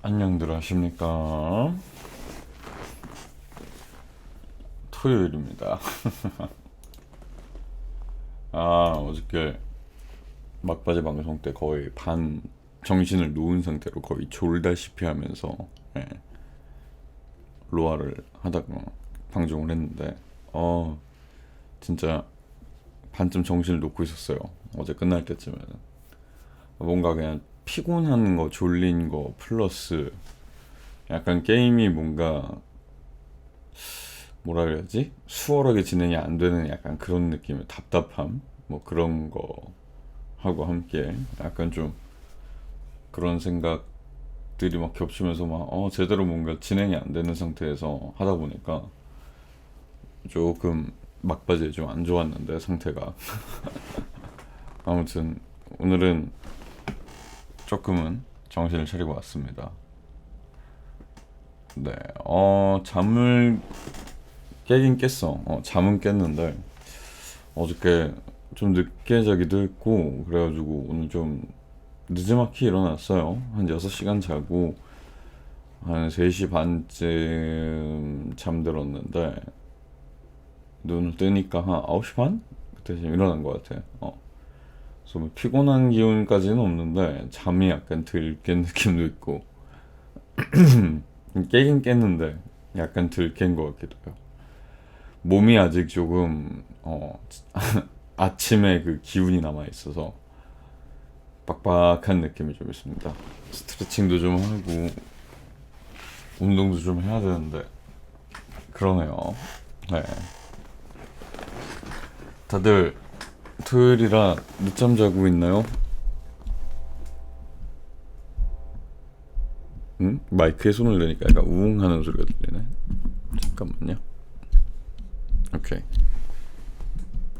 안녕들 하십니까? 토요일입니다. 어저께 막바지 방송 때 거의 반 정신을 놓은 상태로 거의 졸다시피 하면서 예, 로아를 하다가 방송을 했는데 진짜 반쯤 정신을 놓고 있었어요. 어제 끝날 때쯤에는 뭔가 그냥 피곤한 거, 졸린 거 플러스 약간 게임이 뭔가 뭐라 그래야지? 수월하게 진행이 안 되는 약간 그런 느낌의 답답함? 뭐 그런 거 하고 함께 약간 좀 그런 생각들이 막 겹치면서 막 제대로 뭔가 진행이 안 되는 상태에서 하다 보니까 조금 막바지에 좀 안 좋았는데 상태가 아무튼 오늘은 조금은 정신을 차리고 왔습니다. 네, 잠을 깨긴 깼어. 잠은 깼는데 어저께 좀 늦게 자기도 했고 그래가지고 오늘 좀 늦지막히 일어났어요. 한 6시간 자고 한 3시 반쯤 잠들었는데 눈을 뜨니까 한 9시 반? 그때쯤 일어난 것 같아. 그래서 뭐 피곤한 기운까지는 없는데 잠이 약간 덜 깬 느낌도 있고 깨긴 깼는데 약간 덜 깬 것 같기도 해요. 몸이 아직 조금 아침에 그 기운이 남아 있어서 빡빡한 느낌이 좀 있습니다. 스트레칭도 좀 하고 운동도 좀 해야 되는데 그러네요. 네. 다들 토요일이라 늦잠 자고 있나요? 응? 마이크에 손을 대니까 약간 우웅하는 소리가 들리네. 잠깐만요. 오케이.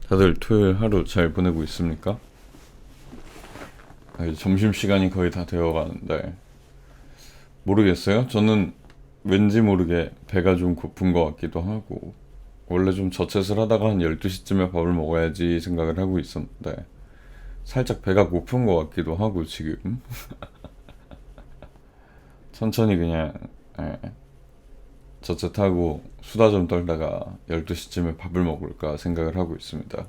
다들 토요일 하루 잘 보내고 있습니까? 이제 점심시간이 거의 다 되어가는데 모르겠어요. 저는 왠지 모르게 배가 좀 고픈 것 같기도 하고 원래 좀 저체를 하다가 한 12시쯤에 밥을 먹어야지 생각을 하고 있었는데 살짝 배가 고픈 것 같기도 하고 지금 천천히 그냥 예, 저체하고 수다 좀 떨다가 12시쯤에 밥을 먹을까 생각을 하고 있습니다.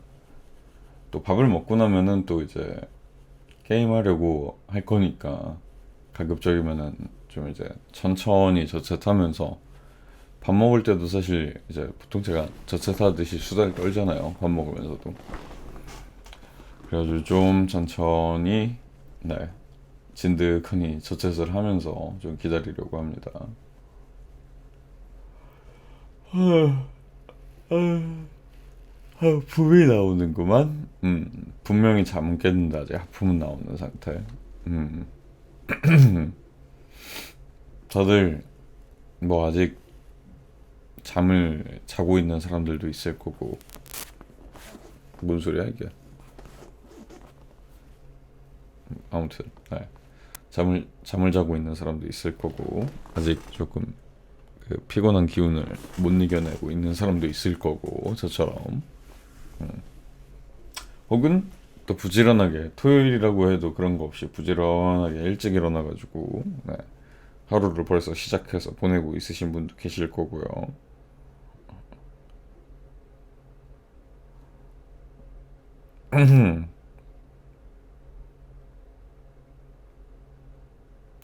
또 밥을 먹고 나면은 또 이제 게임하려고 할 거니까 가급적이면은 좀 이제 천천히 저챗하면서 밥 먹을 때도 사실 이제 보통 제가 저챗하듯이 수다를 떨잖아요. 밥 먹으면서도. 그래가지고 좀 천천히 네 진득하니 저챗을 하면서 좀 기다리려고 합니다. 하품이 나오는구만. 분명히 잠은 깼는데 아직 하품은 나오는 상태. 다들 뭐 아직 잠을 자고 있는 사람들도 있을 거고. 뭔 소리야 이게? 아무튼 네. 잠을 자고 있는 사람도 있을 거고 아직 조금 그 피곤한 기운을 못 이겨내고 있는 사람도 있을 거고 저처럼 혹은 또 부지런하게 토요일이라고 해도 그런 거 없이 부지런하게 일찍 일어나가지고 네. 하루를 벌써 시작해서 보내고 있으신 분도 계실 거고요.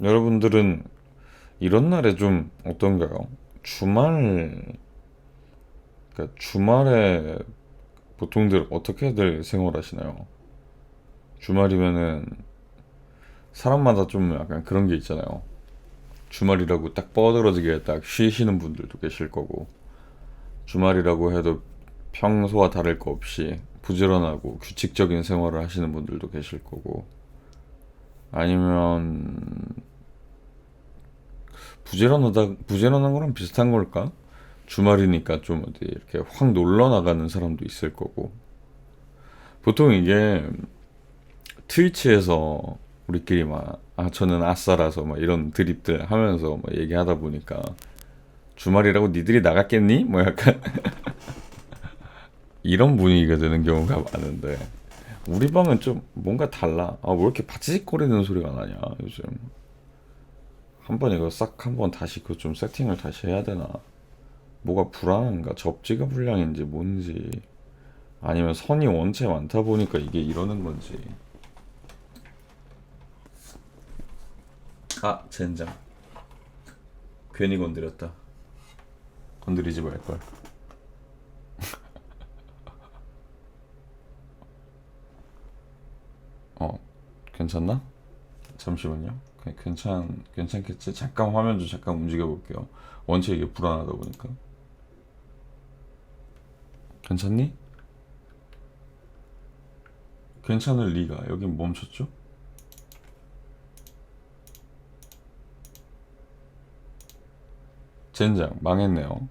여러분들은 이런 날에 좀 어떤가요? 그러니까 주말에 보통들 어떻게들 생활하시나요? 주말이면은 사람마다 좀 약간 그런 게 있잖아요. 주말이라고 딱 뻐드러지게 딱 쉬시는 분들도 계실 거고 주말이라고 해도 평소와 다를 거 없이 부지런하고 규칙적인 생활을 하시는 분들도 계실 거고 아니면 부지런한 거랑 비슷한 걸까? 주말이니까 좀 어디 이렇게 확 놀러 나가는 사람도 있을 거고 보통 이게 트위치에서 우리끼리 저는 아싸라서 막 이런 드립들 하면서 막 얘기하다 보니까 주말이라고 니들이 나갔겠니? 뭐 약간 이런 분위기가 되는 경우가 많은데 우리 방은 좀 뭔가 달라. 왜 이렇게 바치직거리는 소리가 나냐 요즘. 한번 이거 싹 한번 다시 그 좀 세팅을 다시 해야 되나? 뭐가 불안한가? 접지가 불량인지 뭔지 아니면 선이 원체 많다 보니까 이게 이러는 건지. 아, 젠장. 괜히 건드렸다. 건드리지 말걸. 어, 괜찮나? 잠시만요. 괜찮겠지? 잠깐 화면 좀 잠깐 움직여 볼게요. 원체 이게 불안하다 보니까. 괜찮니? 괜찮을 리가. 여긴 멈췄죠? 젠장, 망했네요.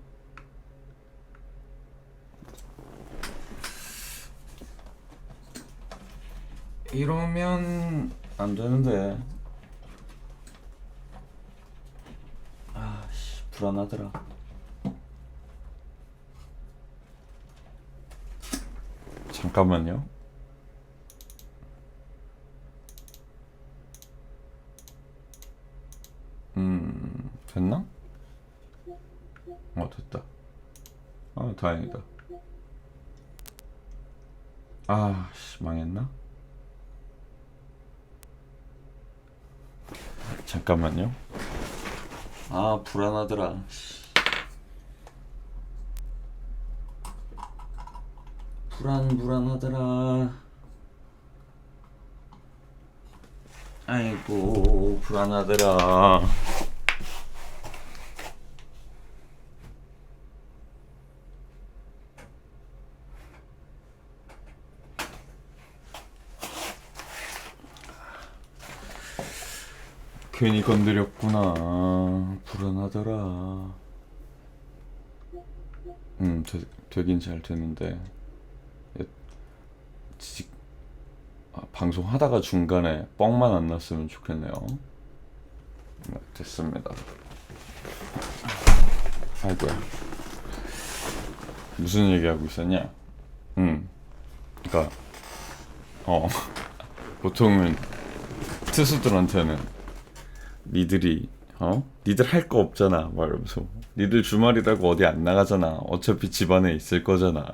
이러면 안 되는데. 아씨, 불안하더라. 잠깐만요. 됐나? 됐다. 아, 다행이다. 씨, 망했나? 잠깐만요. 불안하더라. 불안하더라. 아이고, 불안하더라. 괜히 건드렸구나. 불안하더라. 되긴 잘 되는데. 지직, 방송 하다가 중간에 뻥만 안 났으면 좋겠네요. 네, 됐습니다. 아이고야. 무슨 얘기하고 있었냐? 그니까, 보통은 투수들한테는 니들 할 거 없잖아 말하면서, 니들 주말이라고 어디 안 나가잖아, 어차피 집안에 있을 거잖아,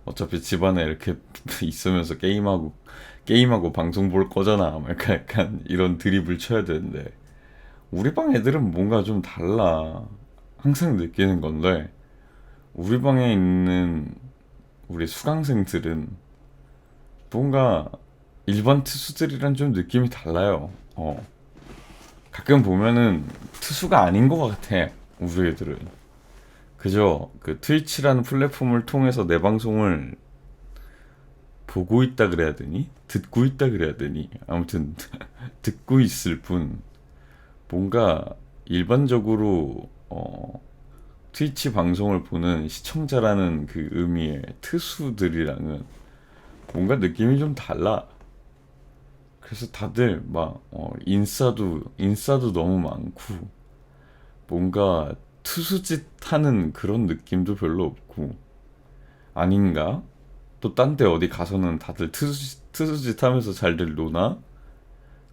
어차피 집안에 이렇게 있으면서 게임하고 방송 볼 거잖아, 약간 이런 드립을 쳐야 되는데, 우리 방 애들은 뭔가 좀 달라. 항상 느끼는 건데, 우리 방에 있는 우리 수강생들은 뭔가 일반 투수들이랑 좀 느낌이 달라요. 가끔 보면은 투수가 아닌 것 같아, 우리 애들은. 그저 그 트위치라는 플랫폼을 통해서 내 방송을 보고 있다 그래야 되니? 듣고 있다 그래야 되니? 아무튼 듣고 있을 뿐, 뭔가 일반적으로 트위치 방송을 보는 시청자라는 그 의미의 투수들이랑은 뭔가 느낌이 좀 달라. 그래서 다들 막 인싸도 너무 많고, 뭔가 투수짓 하는 그런 느낌도 별로 없고. 아닌가? 또 딴 데 어디 가서는 다들 투수짓 하면서 잘들 노나?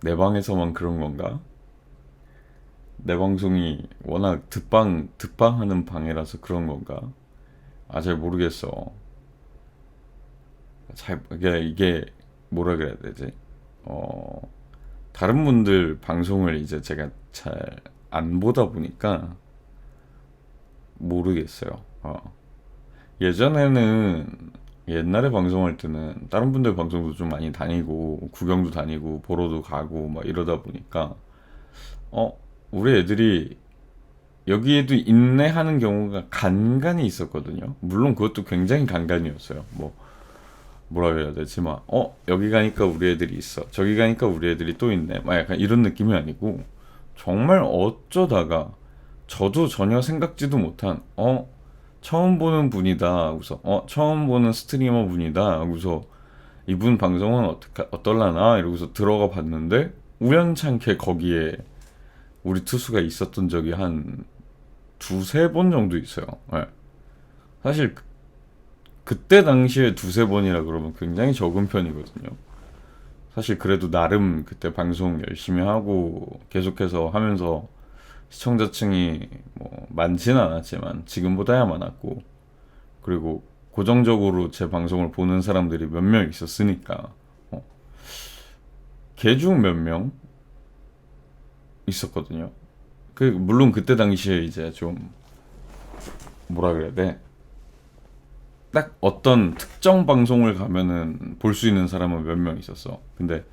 내 방에서만 그런 건가? 내 방송이 워낙 득방하는 방이라서 그런 건가? 잘 모르겠어. 이게 뭐라 그래야 되지? 다른 분들 방송을 이제 제가 잘 안 보다 보니까 모르겠어요. 예전에는, 옛날에 방송할 때는 다른 분들 방송도 좀 많이 다니고 구경도 다니고 보러도 가고 막 이러다 보니까 우리 애들이 여기에도 있네 하는 경우가 간간이 있었거든요. 물론 그것도 굉장히 간간이었어요. 뭐라 그래야 되지? 여기 가니까 우리 애들이 있어, 저기 가니까 우리 애들이 또 있네, 막 약간 이런 느낌이 아니고, 정말 어쩌다가 저도 전혀 생각지도 못한 처음 보는 분이다 하고서, 처음 보는 스트리머 분이다 하고서, 이분 방송은 어떨라나 이러고서 들어가 봤는데, 우연찮게 거기에 우리 투수가 있었던 적이 한 두세 번 정도 있어요. 네. 사실 그때 당시에 두세 번이라 그러면 굉장히 적은 편이거든요. 사실 그래도 나름 그때 방송 열심히 하고 계속해서 하면서 시청자층이 뭐 많지는 않았지만 지금보다야 많았고, 그리고 고정적으로 제 방송을 보는 사람들이 몇 명 있었으니까 걔중 몇 명 있었거든요. 그 물론 그때 당시에 이제 좀 뭐라 그래야 돼? 딱 어떤 특정 방송을 가면은 볼 수 있는 사람은 몇 명 있었어. 근데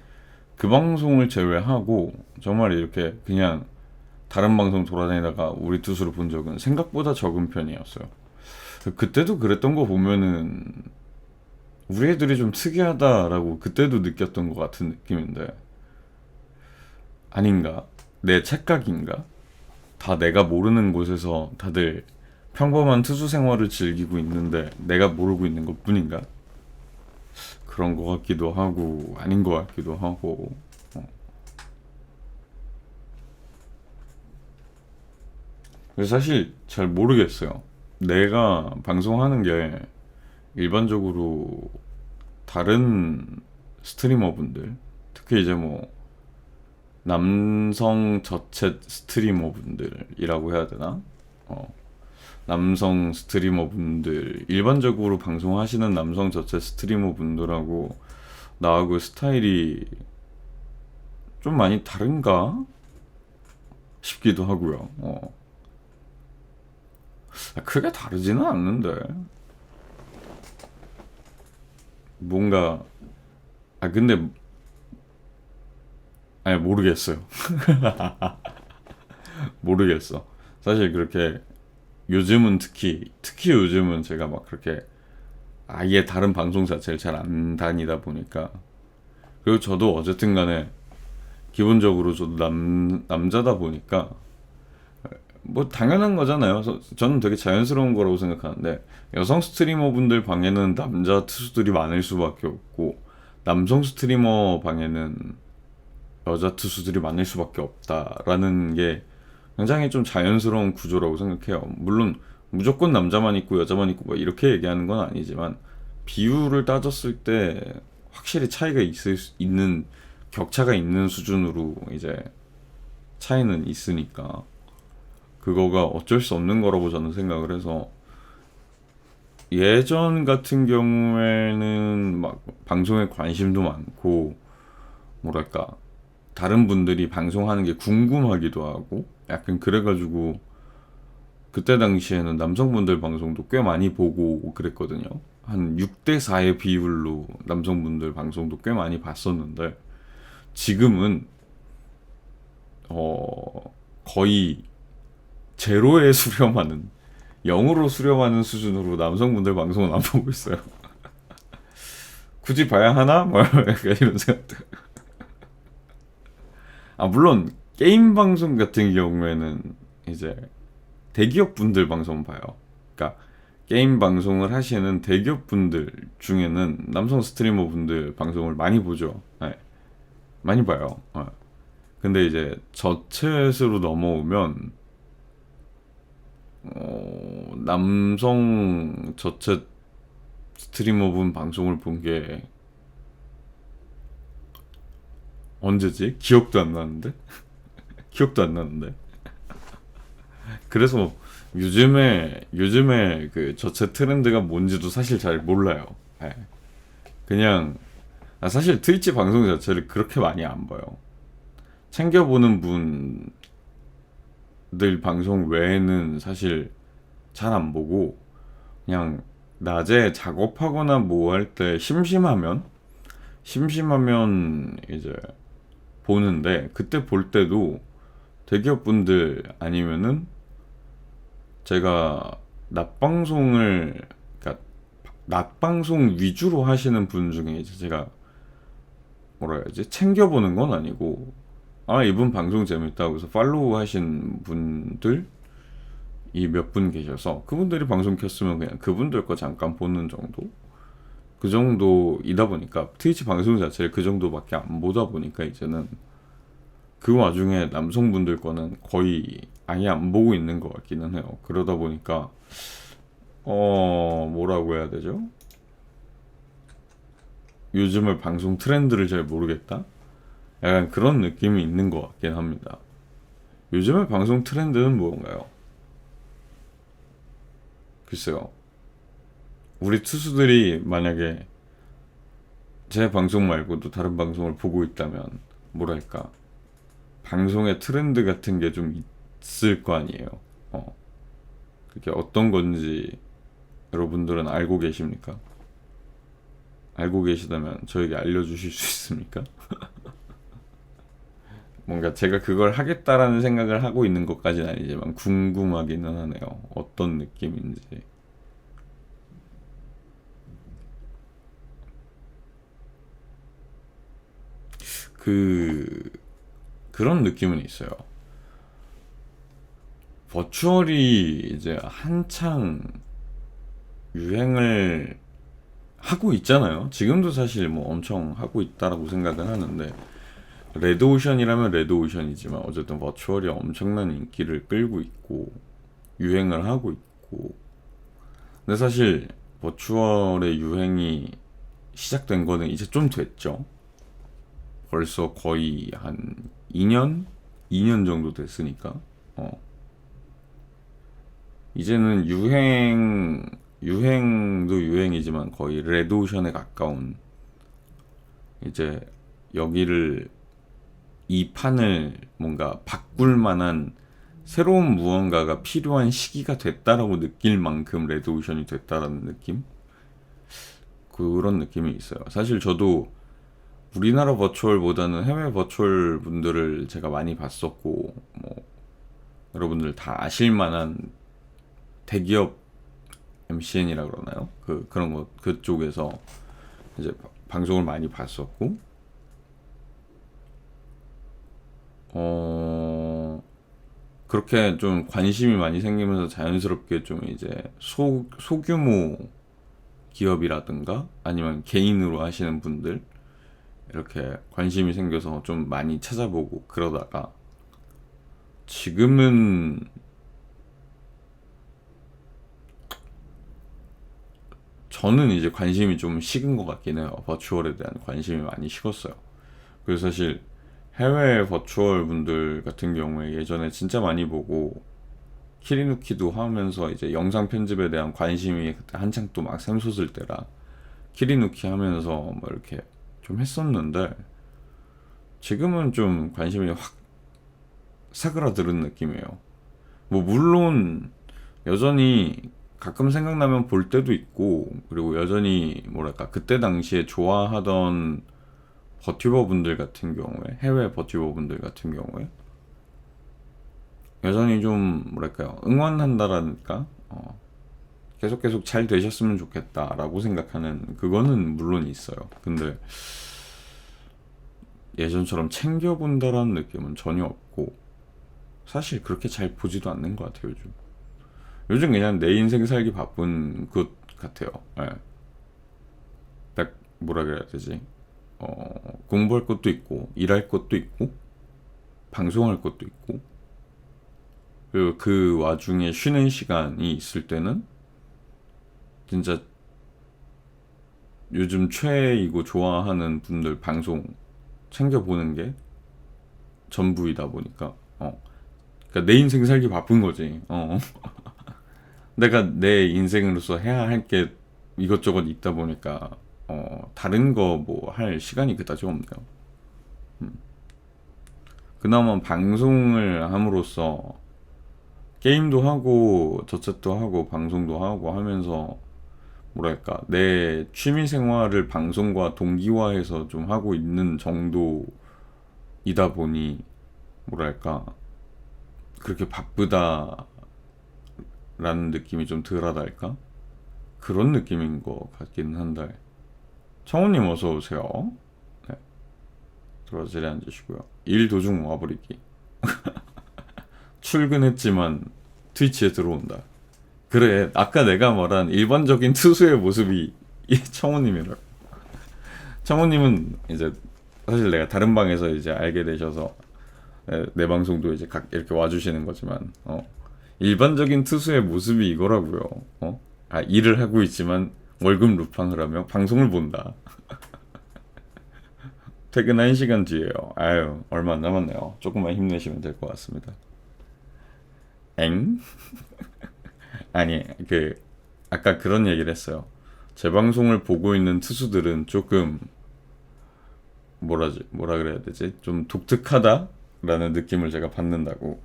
그 방송을 제외하고 정말 이렇게 그냥 다른 방송 돌아다니다가 우리 투수를 본 적은 생각보다 적은 편이었어요. 그때도 그랬던 거 보면은 우리 애들이 좀 특이하다라고 그때도 느꼈던 것 같은 느낌인데, 아닌가? 내 착각인가? 다 내가 모르는 곳에서 다들 평범한 투수 생활을 즐기고 있는데 내가 모르고 있는 것 뿐인가? 그런 것 같기도 하고 아닌 것 같기도 하고. 그래서 사실 잘 모르겠어요. 내가 방송하는 게 일반적으로 다른 스트리머분들, 특히 이제 뭐 남성 저체 스트리머분들이라고 해야 되나? 남성 스트리머분들, 일반적으로 방송하시는 남성 저체 스트리머분들하고 나하고 스타일이 좀 많이 다른가 싶기도 하고요. 크게 다르지는 않는데 뭔가, 근데 아니 모르겠어요. 모르겠어. 사실 그렇게 요즘은 특히 요즘은 제가 막 그렇게 아예 다른 방송 자체를 잘 안 다니다 보니까, 그리고 저도 어쨌든 간에 기본적으로 저도 남자다 보니까 뭐 당연한 거잖아요. 저는 되게 자연스러운 거라고 생각하는데, 여성 스트리머 분들 방에는 남자 투수들이 많을 수밖에 없고 남성 스트리머 방에는 여자 투수들이 많을 수밖에 없다라는 게 굉장히 좀 자연스러운 구조라고 생각해요. 물론 무조건 남자만 있고 여자만 있고 뭐 이렇게 얘기하는 건 아니지만, 비율을 따졌을 때 확실히 차이가 있는, 격차가 있는 수준으로 이제 차이는 있으니까 그거가 어쩔 수 없는 거라고 저는 생각을 해서, 예전 같은 경우에는 막 방송에 관심도 많고 뭐랄까 다른 분들이 방송하는 게 궁금하기도 하고 약간 그래가지고 그때 당시에는 남성분들 방송도 꽤 많이 보고 그랬거든요. 한 6대 4의 비율로 남성분들 방송도 꽤 많이 봤었는데, 지금은 거의 제로에 수렴하는, 0으로 수렴하는 수준으로 남성분들 방송은 안 보고 있어요. 굳이 봐야 하나? 뭐 약간 이런 생각들. 물론 게임 방송 같은 경우에는 이제 대기업 분들 방송 봐요. 그러니까 게임 방송을 하시는 대기업 분들 중에는 남성 스트리머 분들 방송을 많이 보죠. 네, 많이 봐요. 근데 이제 저챗으로 넘어오면 남성 저챗 스트리머 분 방송을 본 게 언제지? 기억도 안 나는데? 기억도 안 나는데. 그래서 요즘에 그 저체 트렌드가 뭔지도 사실 잘 몰라요. 예. 그냥 사실 트위치 방송 자체를 그렇게 많이 안 봐요. 챙겨보는 분들 방송 외에는 사실 잘 안 보고, 그냥 낮에 작업하거나 뭐 할 때 심심하면 이제 보는데, 그때 볼 때도 대기업 분들 아니면은 제가 그러니까 낮방송 위주로 하시는 분 중에 이제 제가 뭐라 해야지, 챙겨보는 건 아니고 이분 방송 재밌다고 해서 팔로우 하신 분들이 몇 분 계셔서 그분들이 방송 켰으면 그냥 그분들 거 잠깐 보는 정도, 그 정도이다 보니까 트위치 방송 자체를 그 정도밖에 안 보다 보니까 이제는 그 와중에 남성분들 거는 거의 아예 안 보고 있는 것 같기는 해요. 그러다 보니까 뭐라고 해야 되죠? 요즘의 방송 트렌드를 잘 모르겠다? 약간 그런 느낌이 있는 것 같긴 합니다. 요즘의 방송 트렌드는 뭔가요? 글쎄요. 우리 투수들이 만약에 제 방송 말고도 다른 방송을 보고 있다면 뭐랄까 방송의 트렌드 같은 게 좀 있을 거 아니에요. 어, 그게 어떤 건지 여러분들은 알고 계십니까? 알고 계시다면 저에게 알려주실 수 있습니까? 뭔가 제가 그걸 하겠다라는 생각을 하고 있는 것까지는 아니지만 궁금하기는 하네요. 어떤 느낌인지. 그 그런 느낌은 있어요. 버추얼이 이제 한창 유행을 하고 있잖아요. 지금도 사실 뭐 엄청 하고 있다라고 생각은 하는데 레드오션이라면 레드오션이지만 어쨌든 버추얼이 엄청난 인기를 끌고 있고 유행을 하고 있고 근데 사실 버추얼의 유행이 시작된 거는 이제 좀 됐죠. 벌써 거의 한 2년? 2년 정도 됐으니까 어. 이제는 유행도 유행이지만 거의 레드오션에 가까운 이제 여기를 이 판을 뭔가 바꿀 만한 새로운 무언가가 필요한 시기가 됐다라고 느낄 만큼 레드오션이 됐다라는 느낌? 그런 느낌이 있어요. 사실 저도 우리나라 버추얼보다는 해외 버추얼 분들을 제가 많이 봤었고, 뭐, 여러분들 다 아실 만한 대기업 MCN이라 그러나요? 그런 거, 그쪽에서 이제 방송을 많이 봤었고, 그렇게 좀 관심이 많이 생기면서 자연스럽게 좀 이제 소규모 기업이라든가 아니면 개인으로 하시는 분들 이렇게 관심이 생겨서 좀 많이 찾아보고 그러다가 지금은 저는 이제 관심이 좀 식은 것 같긴 해요. 버추얼에 대한 관심이 많이 식었어요. 그래서 사실 해외 버추얼 분들 같은 경우에 예전에 진짜 많이 보고 키리누키도 하면서 이제 영상 편집에 대한 관심이 그때 한창 또 막 샘솟을 때라 키리누키 하면서 뭐 이렇게 좀 했었는데 지금은 좀 관심이 확 사그라드는 느낌이에요. 뭐 물론 여전히 가끔 생각나면 볼 때도 있고 그리고 여전히 뭐랄까 그때 당시에 좋아하던 버튜버 분들 같은 경우에 해외 버튜버 분들 같은 경우에 여전히 좀 뭐랄까요 응원한다라니까 계속 잘 되셨으면 좋겠다라고 생각하는 그거는 물론 있어요. 근데 예전처럼 챙겨본다라는 느낌은 전혀 없고 사실 그렇게 잘 보지도 않는 것 같아요. 요즘 그냥 내 인생 살기 바쁜 것 같아요. 예. 딱 뭐라 그래야 되지? 공부할 것도 있고 일할 것도 있고 방송할 것도 있고 그리고 그 와중에 쉬는 시간이 있을 때는 진짜 요즘 최애이고 좋아하는 분들 방송 챙겨보는 게 전부이다 보니까 그러니까 내 인생 살기 바쁜 거지. 내가 내 인생으로서 해야 할 게 이것저것 있다 보니까 다른 거 뭐 할 시간이 그다지 없네요. 그나마 방송을 함으로써 게임도 하고 저챗도 하고 방송도 하고 하면서 뭐랄까 내 취미 생활을 방송과 동기화해서 좀 하고 있는 정도이다 보니 뭐랄까 그렇게 바쁘다라는 느낌이 좀 덜하달까 그런 느낌인 것 같긴 한데 청우님 어서 오세요. 네, 들어와서 자리에 앉으시고요. 일 도중 와버리기. 출근했지만 트위치에 들어온다. 그래 아까 내가 말한 일반적인 투수의 모습이 이 청우님이라고. 청우님은 이제 사실 내가 다른 방에서 이제 알게 되셔서 내 방송도 이제 각 이렇게 와주시는 거지만 일반적인 투수의 모습이 이거라고요. 일을 하고 있지만 월급 루팡을 하며 방송을 본다. 퇴근 1시간 뒤에요. 아유 얼마 안 남았네요. 조금만 힘내시면 될 것 같습니다. 엥? 아니, 아까 그런 얘기를 했어요. 제 방송을 보고 있는 투수들은 조금, 뭐라 그래야 되지? 좀 독특하다라는 느낌을 제가 받는다고.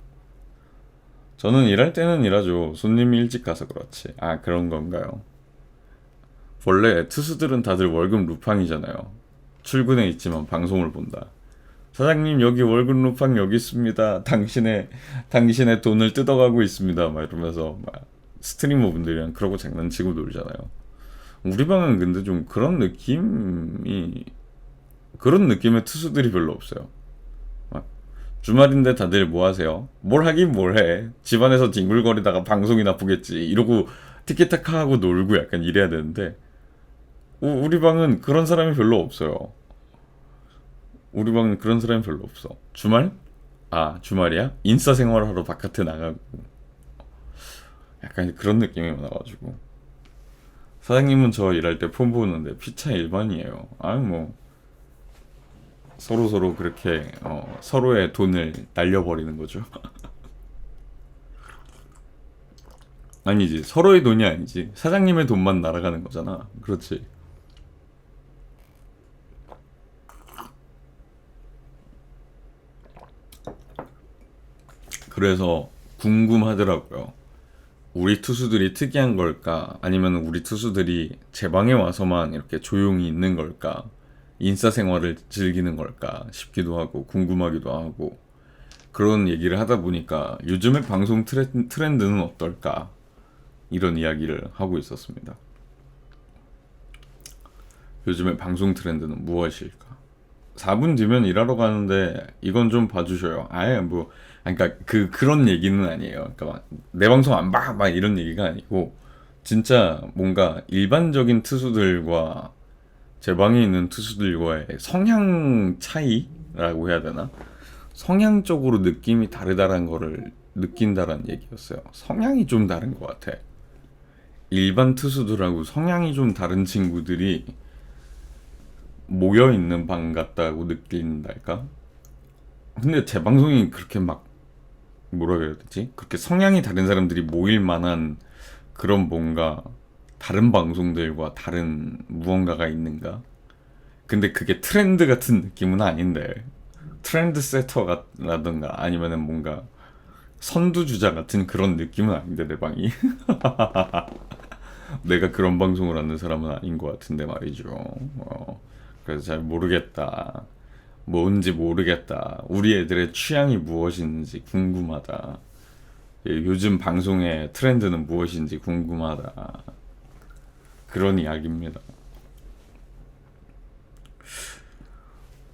저는 일할 때는 일하죠. 손님이 일찍 가서 그렇지. 아, 그런 건가요? 원래 투수들은 다들 월급 루팡이잖아요. 출근해 있지만 방송을 본다. 사장님, 여기 월급 루팡 여기 있습니다. 당신의 돈을 뜯어가고 있습니다. 막 이러면서 막 스트리머 분들이랑 그러고 장난치고 놀잖아요. 우리 방은 근데 좀 그런 느낌의 투수들이 별로 없어요. 막 주말인데 다들 뭐 하세요? 뭘 하긴 뭘 해. 집안에서 뒹굴거리다가 방송이 나쁘겠지. 이러고 티키타카 하고 놀고 약간 이래야 되는데 우리 방은 그런 사람이 별로 없어요. 우리 방은 그런 사람이 별로 없어. 주말? 아, 주말이야? 인싸 생활하러 바깥에 나가고 약간 그런 느낌이 많아가지고 사장님은 저 일할 때 폰 보는데 피차 일반이에요. 아, 뭐 서로 그렇게 서로의 돈을 날려버리는 거죠. 아니지, 서로의 돈이 아니지, 사장님의 돈만 날아가는 거잖아. 그렇지. 그래서 궁금하더라고요. 우리 투수들이 특이한 걸까? 아니면 우리 투수들이 제 방에 와서만 이렇게 조용히 있는 걸까? 인싸 생활을 즐기는 걸까? 싶기도 하고 궁금하기도 하고 그런 얘기를 하다 보니까 요즘의 방송 트렌드는 어떨까? 이런 이야기를 하고 있었습니다. 요즘의 방송 트렌드는 무엇일까? 4분 뒤면 일하러 가는데 이건 좀 봐주셔요. 아예 뭐, 그러니까 그런 얘기는 아니에요. 그러니까 막 내 방송 안 봐, 막 이런 얘기가 아니고 진짜 뭔가 일반적인 투수들과 제 방에 있는 투수들과의 성향 차이라고 해야 되나? 성향적으로 느낌이 다르다는 거를 느낀다는 얘기였어요. 성향이 좀 다른 것 같아. 일반 투수들하고 성향이 좀 다른 친구들이 모여 있는 방 같다고 느낀달까? 근데 제 방송이 그렇게 막 뭐라 그래야 되지? 그렇게 성향이 다른 사람들이 모일 만한 그런 뭔가 다른 방송들과 다른 무언가가 있는가? 근데 그게 트렌드 같은 느낌은 아닌데 트렌드 세터라든가 아니면은 뭔가 선두주자 같은 그런 느낌은 아닌데 내 방이 내가 그런 방송을 하는 사람은 아닌 것 같은데 말이죠. 그래서 잘 모르겠다. 뭔지 모르겠다. 우리 애들의 취향이 무엇인지 궁금하다. 예, 요즘 방송의 트렌드는 무엇인지 궁금하다. 그런 이야기입니다.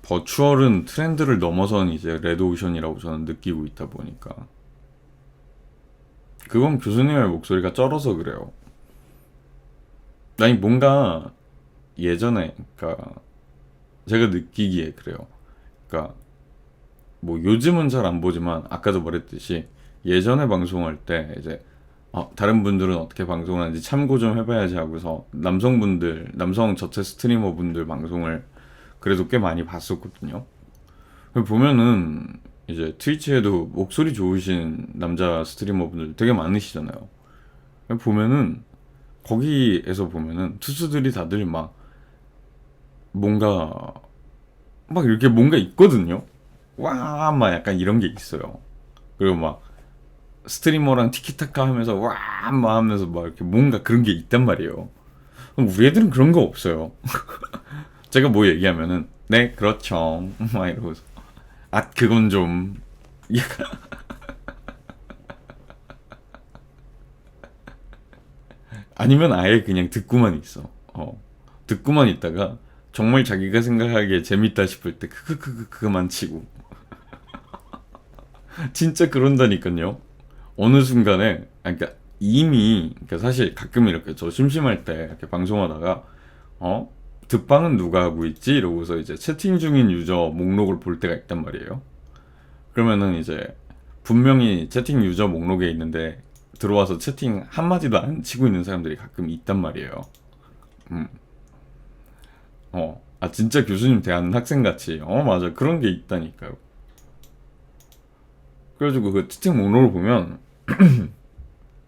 버추얼은 트렌드를 넘어선 이제 레드오션이라고 저는 느끼고 있다 보니까 그건 교수님의 목소리가 쩔어서 그래요. 아니 뭔가 예전에 그러니까 제가 느끼기에 그래요. 그러니까 뭐 요즘은 잘 안 보지만 아까도 말했듯이 예전에 방송할 때 이제 다른 분들은 어떻게 방송하는지 참고 좀 해봐야지 하고서 남성 저체 스트리머 분들 방송을 그래도 꽤 많이 봤었거든요. 보면은 이제 트위치에도 목소리 좋으신 남자 스트리머 분들 되게 많으시잖아요. 보면은 거기에서 보면은 투수들이 다들 막 뭔가 막 이렇게 뭔가 있거든요. 와, 막 약간 이런 게 있어요. 그리고 막 스트리머랑 티키타카 하면서 와, 막 하면서 막 이렇게 뭔가 그런 게 있단 말이에요. 우리 애들은 그런 거 없어요. 제가 뭐 얘기하면은 네, 그렇죠. 막 이러고서 그건 좀 약간 아니면 아예 그냥 듣고만 있어. 듣고만 있다가 정말 자기가 생각하기에 재밌다 싶을 때 그만 치고 진짜 그런다니까요. 어느 순간에 그러니까 이미 그러니까 사실 가끔 이렇게 저 심심할 때 이렇게 방송하다가 어 득방은 누가 하고 있지 이러고서 이제 채팅 중인 유저 목록을 볼 때가 있단 말이에요. 그러면은 이제 분명히 채팅 유저 목록에 있는데 들어와서 채팅 한마디도 안 치고 있는 사람들이 가끔 있단 말이에요. 음. 진짜 교수님 대하는 학생 같이. 맞아. 그런 게 있다니까요. 그래가지고 그 채팅 목록을 보면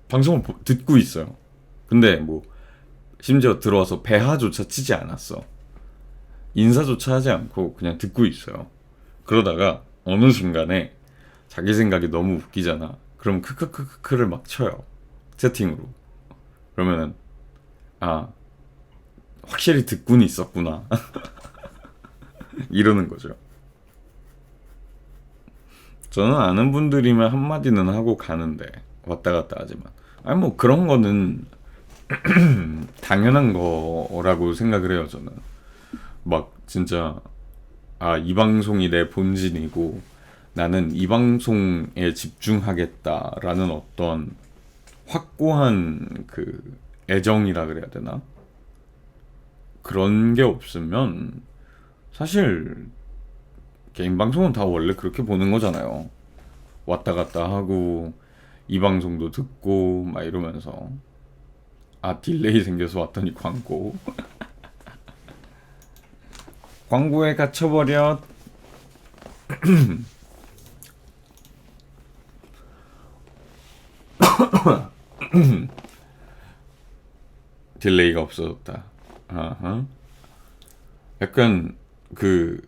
방송을 듣고 있어요. 근데 뭐 심지어 들어와서 배하조차 치지 않았어. 인사조차 하지 않고 그냥 듣고 있어요. 그러다가 어느 순간에 자기 생각이 너무 웃기잖아. 그럼 크크크크크를 막 쳐요. 채팅으로. 그러면은 아, 확실히 듣고는 있었구나. 이러는 거죠. 저는 아는 분들이면 한마디는 하고 가는데 왔다 갔다 하지만 아니 뭐 그런 거는 당연한 거라고 생각을 해요. 저는 막 진짜 이 방송이 내 본진이고 나는 이 방송에 집중하겠다라는 어떤 확고한 그 애정이라 그래야 되나? 그런 게 없으면 사실 개인 방송은 다 원래 그렇게 보는 거잖아요. 왔다 갔다 하고 이 방송도 듣고 막 이러면서 딜레이 생겨서 왔더니 광고. 광고에 갇혀버려. 딜레이가 없어졌다. 아하. 약간 그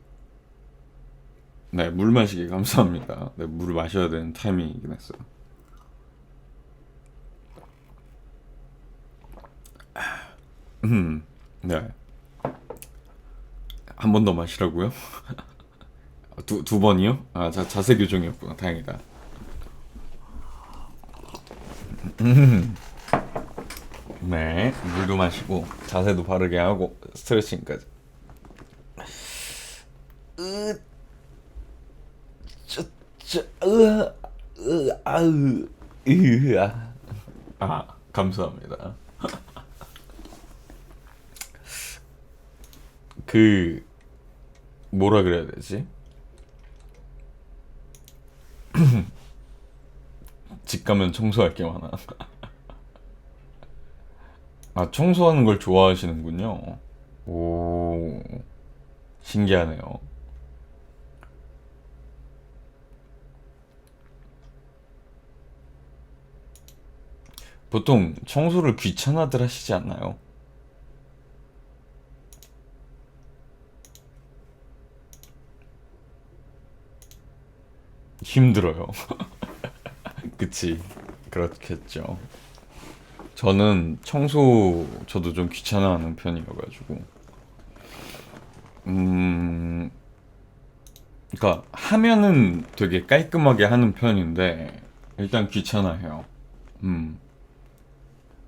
네, 물 마시기 감사합니다. 네, 물을 마셔야 되는 타이밍이긴 했어요. 네. 한 번 더 마시라고요? 두 번이요? 자세 교정이었구나. 다행이다. 네, 물도 마시고 자세도 바르게 하고 스트레칭까지. 으, 아으, 감사합니다. 그 뭐라 그래야 되지? 집 가면 청소할 게 많아. 청소하는 걸 좋아하시는군요. 오, 신기하네요. 보통 청소를 귀찮아들 하시지 않나요? 힘들어요. 그치. 그렇겠죠. 저는 저도 좀 귀찮아하는 편이어가지고. 음, 그러니까 하면은 되게 깔끔하게 하는 편인데, 일단 귀찮아해요. 음,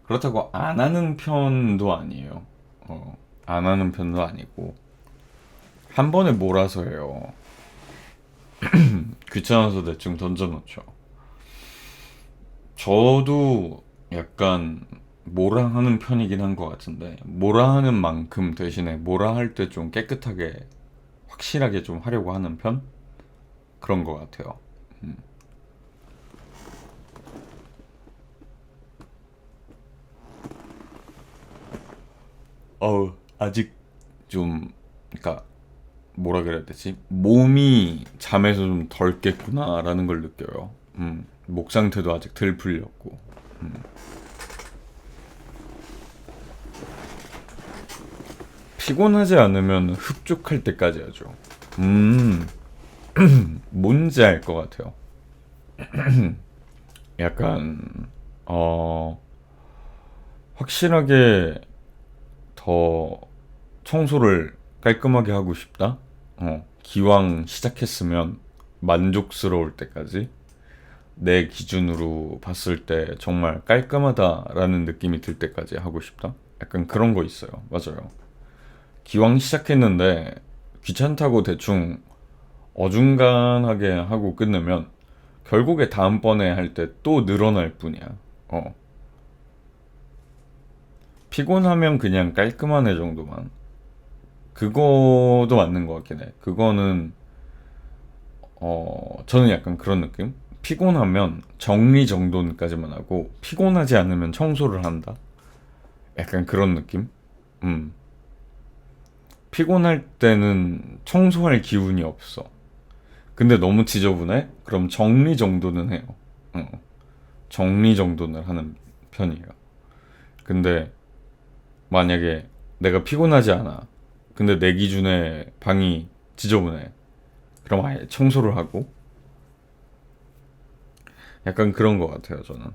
그렇다고 안 하는 편도 아니에요. 안 하는 편도 아니고, 한 번에 몰아서 해요. 귀찮아서 대충 던져놓죠. 저도 약간 뭐라 하는 편이긴 한 것 같은데 뭐라 하는 만큼 대신에 뭐라 할 때 좀 깨끗하게 확실하게 좀 하려고 하는 편? 그런 것 같아요. 음. 아직 좀 그러니까 뭐라 그래야 되지? 몸이 잠에서 좀 덜 깼구나라는 걸 느껴요. 목 상태도 아직 덜 풀렸고. 음. 피곤하지 않으면 흡족할 때까지 하죠. 음, 뭔지 알 것 같아요. 약간, 어, 확실하게 더 청소를 깔끔하게 하고 싶다? 기왕 시작했으면 만족스러울 때까지 내 기준으로 봤을 때 정말 깔끔하다라는 느낌이 들 때까지 하고 싶다? 약간 그런 거 있어요. 맞아요. 기왕 시작했는데 귀찮다고 대충 어중간하게 하고 끝내면 결국에 다음번에 할 때 또 늘어날 뿐이야. 어. 피곤하면 그냥 깔끔한 애 정도만. 그거도 맞는 것 같긴 해. 그거는, 저는 약간 그런 느낌? 피곤하면 정리 정돈까지만 하고, 피곤하지 않으면 청소를 한다? 약간 그런 느낌? 음. 피곤할 때는 청소할 기운이 없어. 근데 너무 지저분해? 그럼 정리 정도는 해요. 어. 정리 정돈을 하는 편이에요. 근데 만약에 내가 피곤하지 않아. 근데 내 기준에 방이 지저분해. 그럼 아예 청소를 하고 약간 그런 것 같아요, 저는.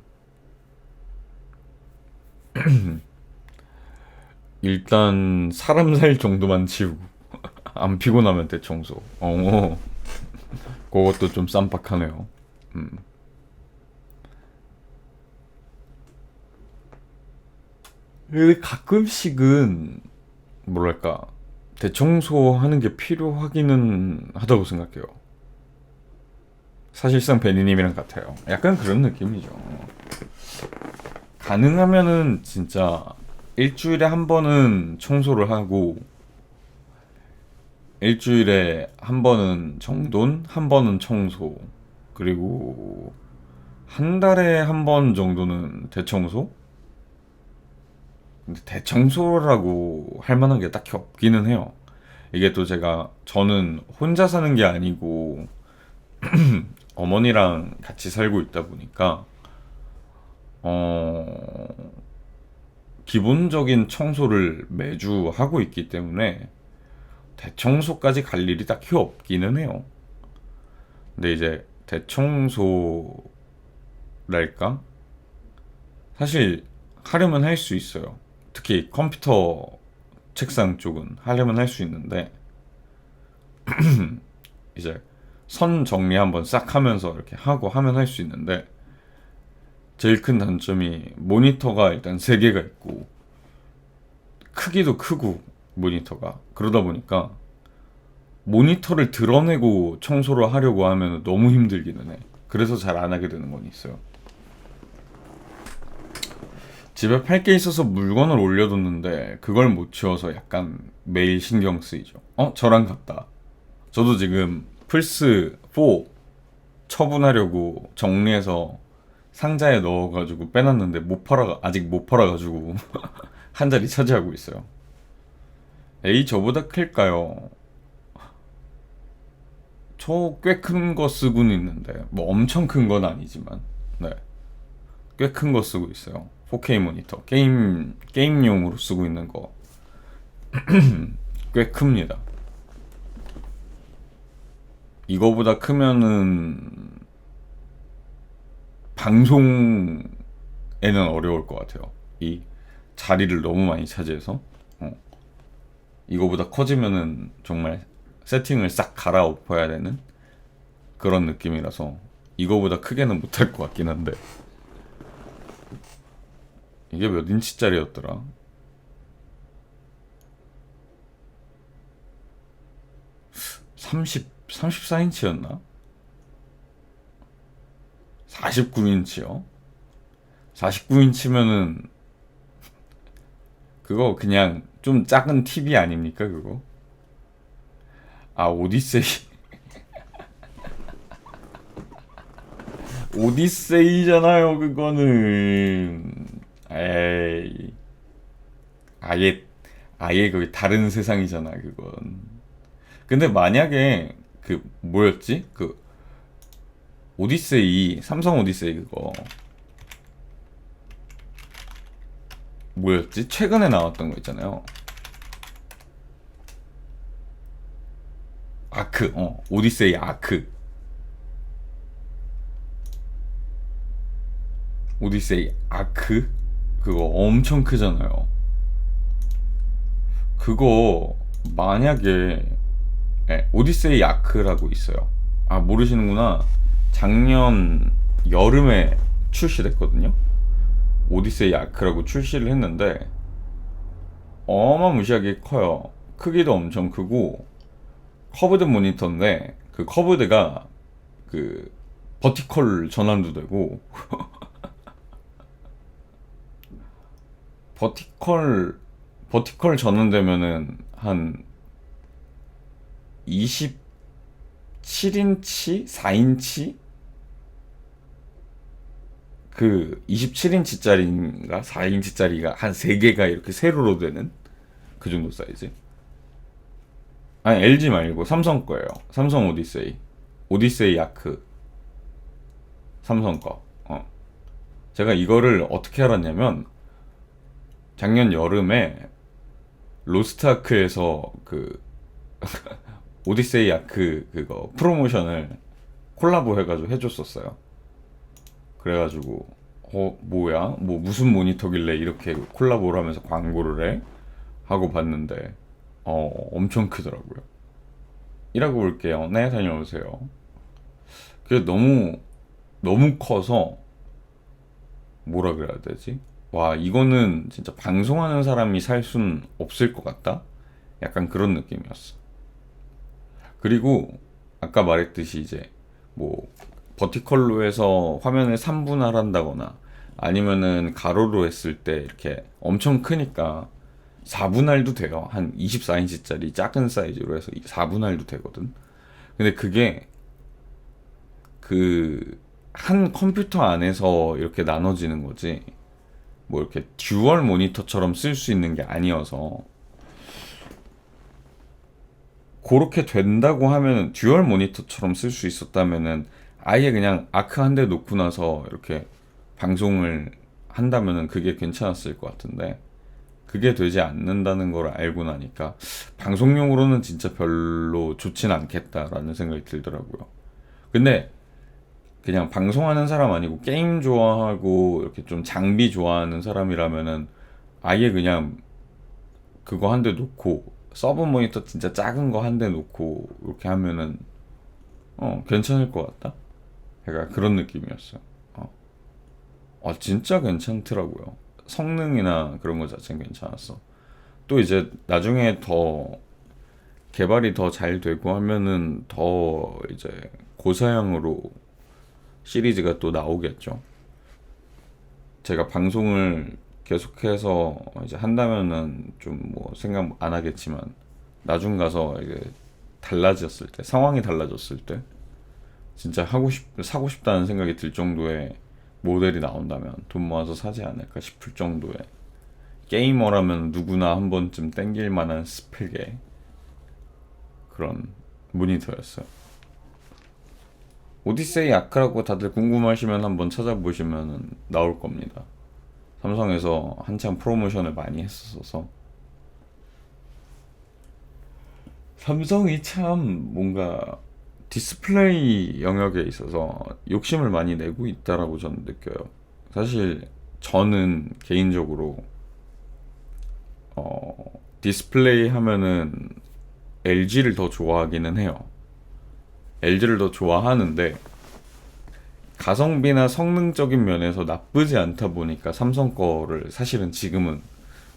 일단 사람 살 정도만 치우고 안 피곤하면 대청소. 그것도 좀 쌈박하네요. 음. 근데 가끔씩은 뭐랄까 대청소하는 게 필요하기는 하다고 생각해요. 사실상 베니님이랑 같아요. 약간 그런 느낌이죠. 가능하면은 진짜 일주일에 한 번은 청소를 하고 일주일에 한 번은 정돈, 한 번은 청소, 그리고 한 달에 한 번 정도는 대청소? 근데 대청소라고 할 만한 게 딱히 없기는 해요. 이게 또 저는 혼자 사는 게 아니고 어머니랑 같이 살고 있다 보니까 어, 기본적인 청소를 매주 하고 있기 때문에 대청소까지 갈 일이 딱히 없기는 해요. 근데 이제 대청소랄까? 사실 하려면 할 수 있어요. 특히 컴퓨터 책상 쪽은 하려면 할 수 있는데 이제 선 정리 한번 싹 하면서 이렇게 하고 하면 할 수 있는데 제일 큰 단점이 모니터가 일단 3개가 있고 크기도 크고 모니터가 그러다 보니까 모니터를 드러내고 청소를 하려고 하면 너무 힘들기는 해. 그래서 잘 안 하게 되는 건 있어요. 집에 팔 게 있어서 물건을 올려뒀는데 그걸 못 치워서 약간 매일 신경 쓰이죠. 저랑 같다. 저도 지금 플스 4 처분하려고 정리해서 상자에 넣어가지고 빼놨는데 아직 못 팔아가지고 한 자리 차지하고 있어요. A 저보다 클까요? 저 꽤 큰 거 쓰고는 있는데 뭐 엄청 큰 건 아니지만 네, 꽤 큰 거 쓰고 있어요. 4K 모니터 게임용으로 쓰고 있는 거 꽤 큽니다. 이거보다 크면은 방송에는 어려울 것 같아요. 이 자리를 너무 많이 차지해서 이거보다 커지면은 정말 세팅을 싹 갈아엎어야 되는 그런 느낌이라서 이거보다 크게는 못할 것 같긴 한데 이게 몇 인치짜리였더라? 34인치였나? 49인치요? 49인치면은 그거 그냥 좀 작은 TV 아닙니까 그거? 아 오디세이 오디세이잖아요 그거는. 에이 아예 아예 거기 다른 세상이잖아 그건. 근데 만약에 그 뭐였지? 그 오디세이 삼성 오디세이 그거 뭐였지? 최근에 나왔던 거 있잖아요. 아크 오디세이 아크 오디세이 아크 그거 엄청 크잖아요. 그거 만약에 오디세이 아크라고 있어요. 아 모르시는구나. 작년 여름에 출시됐거든요. 오디세이 아크라고 출시를 했는데 어마무시하게 커요. 크기도 엄청 크고 커브드 모니터인데 그 커브드가 그 버티컬 전환도 되고 버티컬 전환되면은 한 27인치? 4인치? 그 27인치짜리인가 4인치짜리가 한 3개가 이렇게 세로로 되는 그 정도 사이즈. 아니 LG 말고 삼성 거예요. 삼성 오디세이 아크 삼성 거. 제가 이거를 어떻게 알았냐면 작년 여름에 로스트 아크에서 그 오디세이 아크 그거 프로모션을 콜라보 해가지고 해줬었어요. 그래가지고 뭐야 뭐 무슨 모니터길래 이렇게 콜라보를 하면서 광고를 해 하고 봤는데 엄청 크더라고요. 이라고 볼게요. 네, 다녀오세요. 그게 너무 커서 뭐라 그래야 되지? 와, 이거는 진짜 방송하는 사람이 살 순 없을 것 같다? 약간 그런 느낌이었어. 그리고 아까 말했듯이 이제 뭐 버티컬로 해서 화면을 3분할 한다거나 아니면은 가로로 했을 때 이렇게 엄청 크니까 4분할도 돼요. 한 24인치짜리 작은 사이즈로 해서 4분할도 되거든. 근데 그게 그 한 컴퓨터 안에서 이렇게 나눠지는 거지. 뭐 이렇게 듀얼 모니터처럼 쓸 수 있는 게 아니어서 그렇게 된다고 하면은 듀얼 모니터처럼 쓸 수 있었다면은 아예 그냥 아크 한 대 놓고 나서 이렇게 방송을 한다면은 그게 괜찮았을 것 같은데 그게 되지 않는다는 걸 알고 나니까 방송용으로는 진짜 별로 좋진 않겠다라는 생각이 들더라고요. 근데 그냥 방송하는 사람 아니고 게임 좋아하고 이렇게 좀 장비 좋아하는 사람이라면은 아예 그냥 그거 한 대 놓고 서브 모니터 진짜 작은 거 한 대 놓고 이렇게 하면은 괜찮을 것 같다. 약간 그런 느낌이었어요. 어, 진짜 괜찮더라고요. 성능이나 그런 거 자체는 괜찮았어. 또 이제 나중에 더 개발이 더 잘 되고 하면은 더 이제 고사양으로 시리즈가 또 나오겠죠. 제가 방송을 계속해서 이제 한다면은 좀 뭐 생각 안 하겠지만 나중 가서 이게 달라졌을 때 상황이 달라졌을 때 진짜 사고 싶다는 생각이 들 정도의 모델이 나온다면 돈 모아서 사지 않을까 싶을 정도의 게이머라면 누구나 한 번쯤 땡길 만한 스펙의 그런 모니터였어요. 오디세이 아크라고 다들 궁금하시면 한번 찾아보시면 나올 겁니다. 삼성에서 한참 프로모션을 많이 했었어서 삼성이 참 뭔가 디스플레이 영역에 있어서 욕심을 많이 내고 있다라고 저는 느껴요. 사실 저는 개인적으로 디스플레이 하면은 LG를 더 좋아하기는 해요. LG를 더 좋아하는데 가성비나 성능적인 면에서 나쁘지 않다 보니까 삼성 거를 사실은 지금은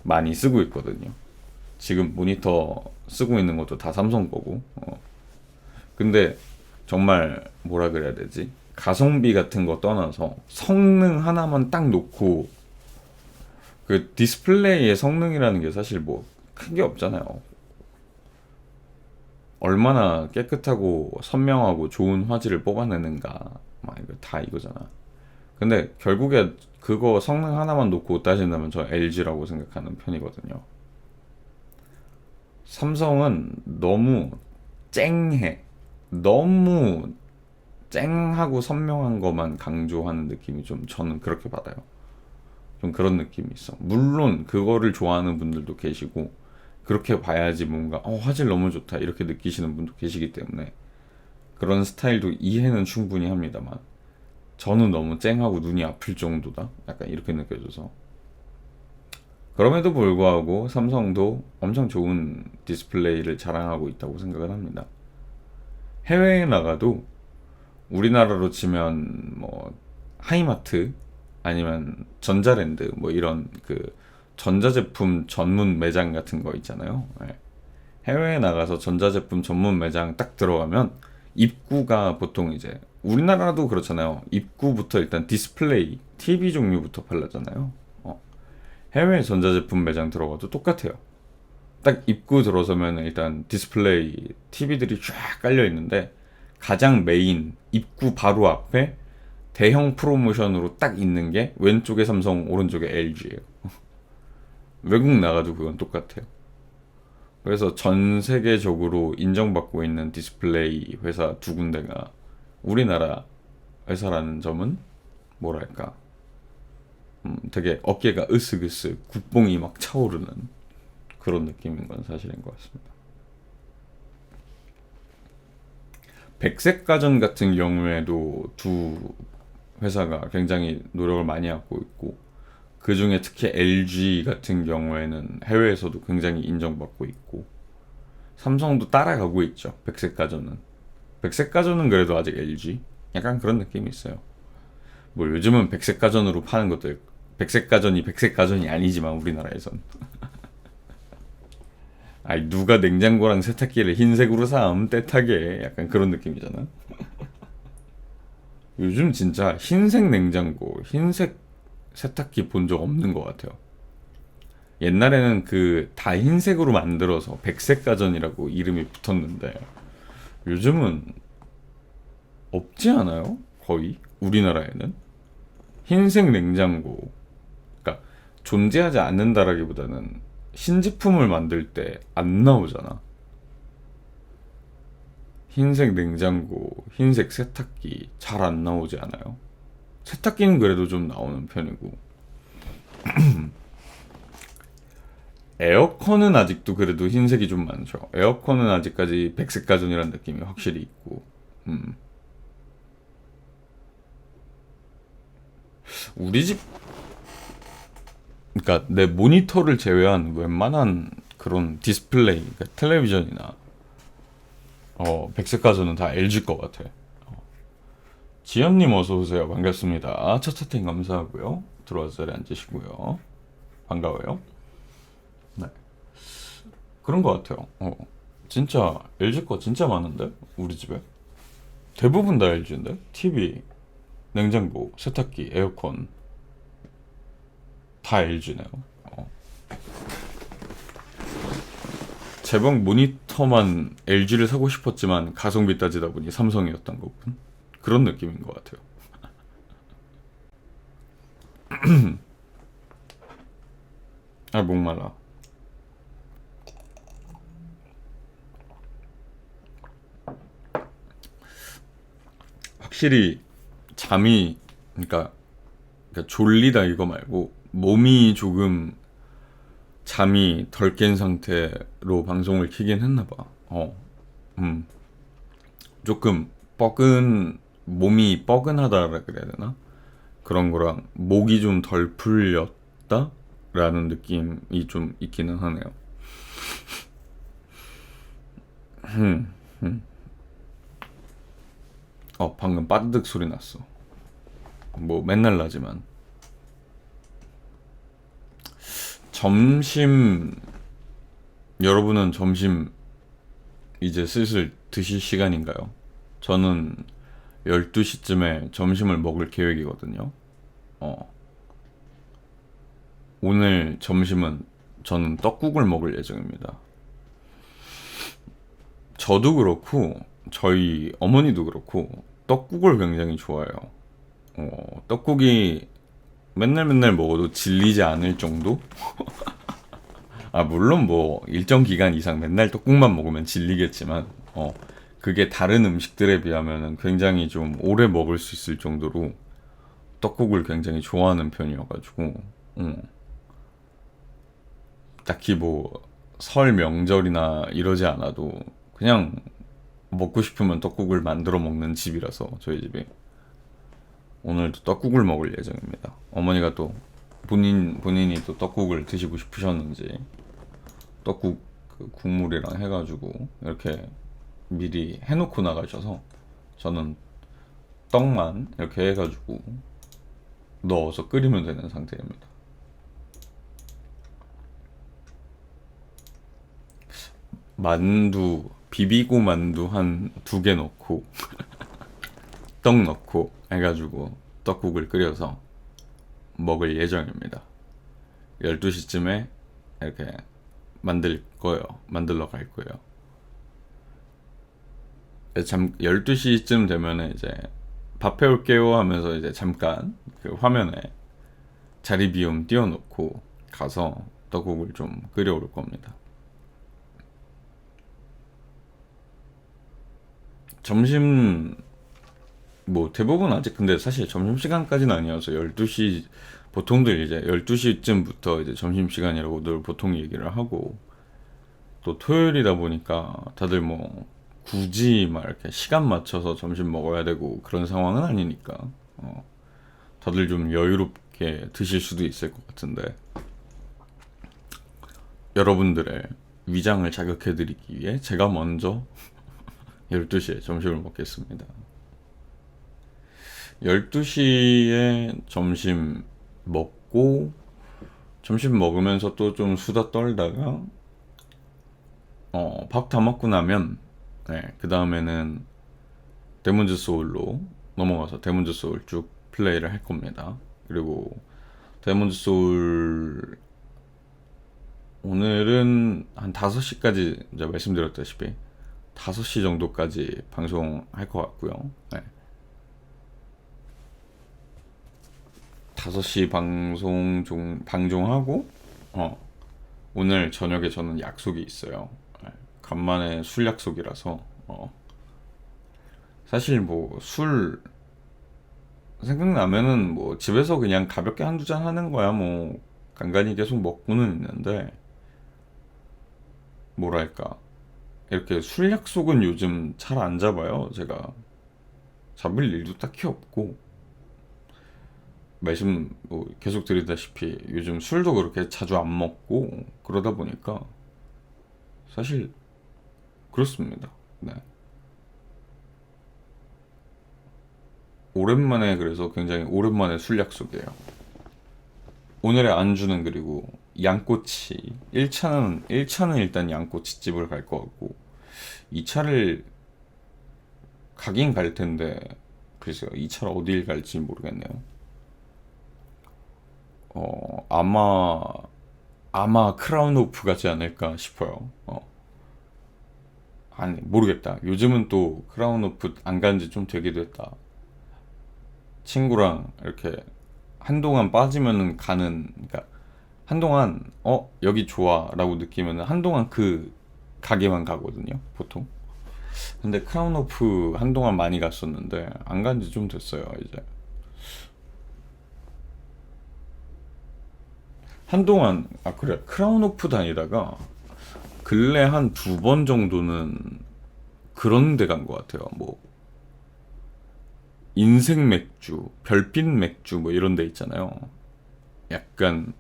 많이 쓰고 있거든요. 지금 모니터 쓰고 있는 것도 다 삼성 거고. 근데 정말 뭐라 그래야 되지? 가성비 같은 거 떠나서 성능 하나만 딱 놓고 그 디스플레이의 성능이라는 게 사실 뭐 큰 게 없잖아요. 얼마나 깨끗하고 선명하고 좋은 화질을 뽑아내는가 막 이거 다 이거잖아. 근데 결국에 그거 성능 하나만 놓고 따진다면 저 LG라고 생각하는 편이거든요. 삼성은 너무 쨍해. 너무 쨍하고 선명한 것만 강조하는 느낌이 좀 저는 그렇게 받아요. 좀 그런 느낌이 있어. 물론 그거를 좋아하는 분들도 계시고 그렇게 봐야지 뭔가 화질 너무 좋다 이렇게 느끼시는 분도 계시기 때문에 그런 스타일도 이해는 충분히 합니다만 저는 너무 쨍하고 눈이 아플 정도다 약간 이렇게 느껴져서 그럼에도 불구하고 삼성도 엄청 좋은 디스플레이를 자랑하고 있다고 생각을 합니다. 해외에 나가도 우리나라로 치면 뭐 하이마트 아니면 전자랜드 뭐 이런 그 전자제품 전문 매장 같은 거 있잖아요. 네. 해외에 나가서 전자제품 전문 매장 딱 들어가면 입구가 보통 이제 우리나라도 그렇잖아요. 입구부터 일단 디스플레이, TV 종류부터 팔라잖아요. 해외 전자제품 매장 들어가도 똑같아요. 딱 입구 들어서면 일단 디스플레이, TV들이 쫙 깔려 있는데 가장 메인 입구 바로 앞에 대형 프로모션으로 딱 있는 게 왼쪽에 삼성, 오른쪽에 LG예요. 외국 나가도 그건 똑같아요. 그래서 전 세계적으로 인정받고 있는 디스플레이 회사 두 군데가 우리나라 회사라는 점은 뭐랄까 되게 어깨가 으쓱으쓱 국뽕이 막 차오르는 그런 느낌인 건 사실인 것 같습니다. 백색가전 같은 경우에도 두 회사가 굉장히 노력을 많이 하고 있고, 그 중에 특히 LG 같은 경우에는 해외에서도 굉장히 인정받고 있고, 삼성도 따라가고 있죠. 백색가전은 그래도 아직 LG 약간 그런 느낌이 있어요. 뭐 요즘은 백색가전으로 파는 것들, 백색가전이 백색가전이 아니지만 우리나라에선 아니 누가 냉장고랑 세탁기를 흰색으로 사면 떼타게, 약간 그런 느낌이잖아. 요즘 진짜 흰색 냉장고, 흰색 세탁기 본 적 없는 것 같아요. 옛날에는 그 다 흰색으로 만들어서 백색가전이라고 이름이 붙었는데, 요즘은 없지 않아요? 거의 우리나라에는 흰색 냉장고, 그러니까 존재하지 않는다라기보다는 신제품을 만들 때 안 나오잖아. 흰색 냉장고, 흰색 세탁기 잘 안 나오지 않아요? 세탁기는 그래도 좀 나오는 편이고, 에어컨은 아직도 그래도 흰색이 좀 많죠. 에어컨은 아직까지 백색 가전이라는 느낌이 확실히 있고, 음. 우리 집, 그러니까 내 모니터를 제외한 웬만한 그런 디스플레이, 그러니까 텔레비전이나 백색 가전은 다 LG 것 같아. 지연님 어서 오세요. 반갑습니다. 첫 채팅 감사하고요. 들어와서 자리에 앉으시고요. 반가워요. 네, 그런 것 같아요. 진짜 LG 거 진짜 많은데 우리 집에 대부분 다 LG인데, TV, 냉장고, 세탁기, 에어컨 다 LG네요. 제 방 모니터만 LG를 사고 싶었지만 가성비 따지다 보니 삼성이었던 거군. 그런 느낌인 것 같아요. 아, 목말라. 확실히 잠이, 그러니까 졸리다 이거 말고 몸이 조금 잠이 덜 깬 상태로 방송을 키긴 했나 봐. 음. 조금 몸이 뻐근하다 그래야 되나? 그런 거랑 목이 좀 덜 풀렸다라는 느낌이 좀 있기는 하네요. 음, 음. 방금 빠드득 소리 났어. 뭐 맨날 나지만. 점심, 여러분은 점심 이제 슬슬 드실 시간인가요? 저는 12시쯤에 점심을 먹을 계획이거든요. 어, 오늘 점심은 저는 떡국을 먹을 예정입니다. 저도 그렇고 저희 어머니도 그렇고 떡국을 굉장히 좋아해요. 떡국이 맨날 맨날 먹어도 질리지 않을 정도? 아, 물론 뭐 일정 기간 이상 맨날 떡국만 먹으면 질리겠지만, 그게 다른 음식들에 비하면 굉장히 좀 오래 먹을 수 있을 정도로 떡국을 굉장히 좋아하는 편이어가지고, 딱히 뭐 설 명절이나 이러지 않아도 그냥 먹고 싶으면 떡국을 만들어 먹는 집이라서, 저희 집이 오늘도 떡국을 먹을 예정입니다. 어머니가 또 본인이 또 떡국을 드시고 싶으셨는지 떡국 그 국물이랑 해가지고 이렇게 미리 해놓고 나가셔서, 저는 떡만 이렇게 해가지고 넣어서 끓이면 되는 상태입니다. 만두, 비비고 만두 한 2개 넣고 떡 넣고 해가지고 떡국을 끓여서 먹을 예정입니다. 12시쯤에 이렇게 만들러 갈 거예요. 12시쯤 되면은 이제 밥 해올게요 하면서 이제 잠깐 그 화면에 자리 비움 띄워놓고 가서 떡국을 좀 끓여올 겁니다. 점심, 뭐 대부분 아직 근데 사실 점심시간까지는 아니어서 12시 보통들 이제 12시쯤부터 이제 점심시간이라고 늘 보통 얘기를 하고, 또 토요일이다 보니까 다들 뭐 굳이 막 이렇게 시간 맞춰서 점심 먹어야 되고 그런 상황은 아니니까 다들 좀 여유롭게 드실 수도 있을 것 같은데, 여러분들의 위장을 자극해 드리기 위해 제가 먼저 12시에 점심을 먹겠습니다. 12시에 점심 먹고, 점심 먹으면서 또 좀 수다 떨다가 밥 다 먹고 나면, 네, 그 다음에는 데몬즈 소울로 넘어가서 데몬즈 소울 쭉 플레이를 할 겁니다. 그리고 데몬즈 소울 오늘은 한 5시까지 이제 말씀드렸다시피 5시 정도까지 방송할 것 같고요. 네. 5시 방송하고 오늘 저녁에 저는 약속이 있어요. 네. 간만에 술 약속이라서 사실 뭐 술 생각나면은 뭐 집에서 그냥 가볍게 한두 잔 하는 거야. 뭐 간간히 계속 먹고는 있는데, 뭐랄까, 이렇게 술 약속은 요즘 잘 안 잡아요. 제가 잡을 일도 딱히 없고, 말씀 뭐 계속 드리다시피 요즘 술도 그렇게 자주 안 먹고 그러다 보니까 사실 그렇습니다. 네. 오랜만에, 그래서 굉장히 오랜만에 술 약속이에요. 오늘의 안주는, 그리고 양꼬치. 1차는 일단 양꼬치 집을 갈 것 같고, 2차를 가긴 갈 텐데 글쎄요, 2차를 어딜 갈지 모르겠네요. 아마 크라운 오프 가지 않을까 싶어요. 아니 모르겠다. 요즘은 또 크라운 오프 안 간지 좀 되기도 했다. 친구랑 이렇게 한동안 빠지면은 가는, 그러니까 한동안 여기 좋아라고 느끼면은 한동안 그 가게만 가거든요, 보통. 근데 크라운 오프 한동안 많이 갔었는데 안 간지 좀 됐어요, 이제. 한동안, 그래, 크라운 오프 다니다가 근래 한 2번 정도는 그런 데 간 것 같아요. 뭐 인생 맥주, 별빛 맥주 뭐 이런 데 있잖아요. 약간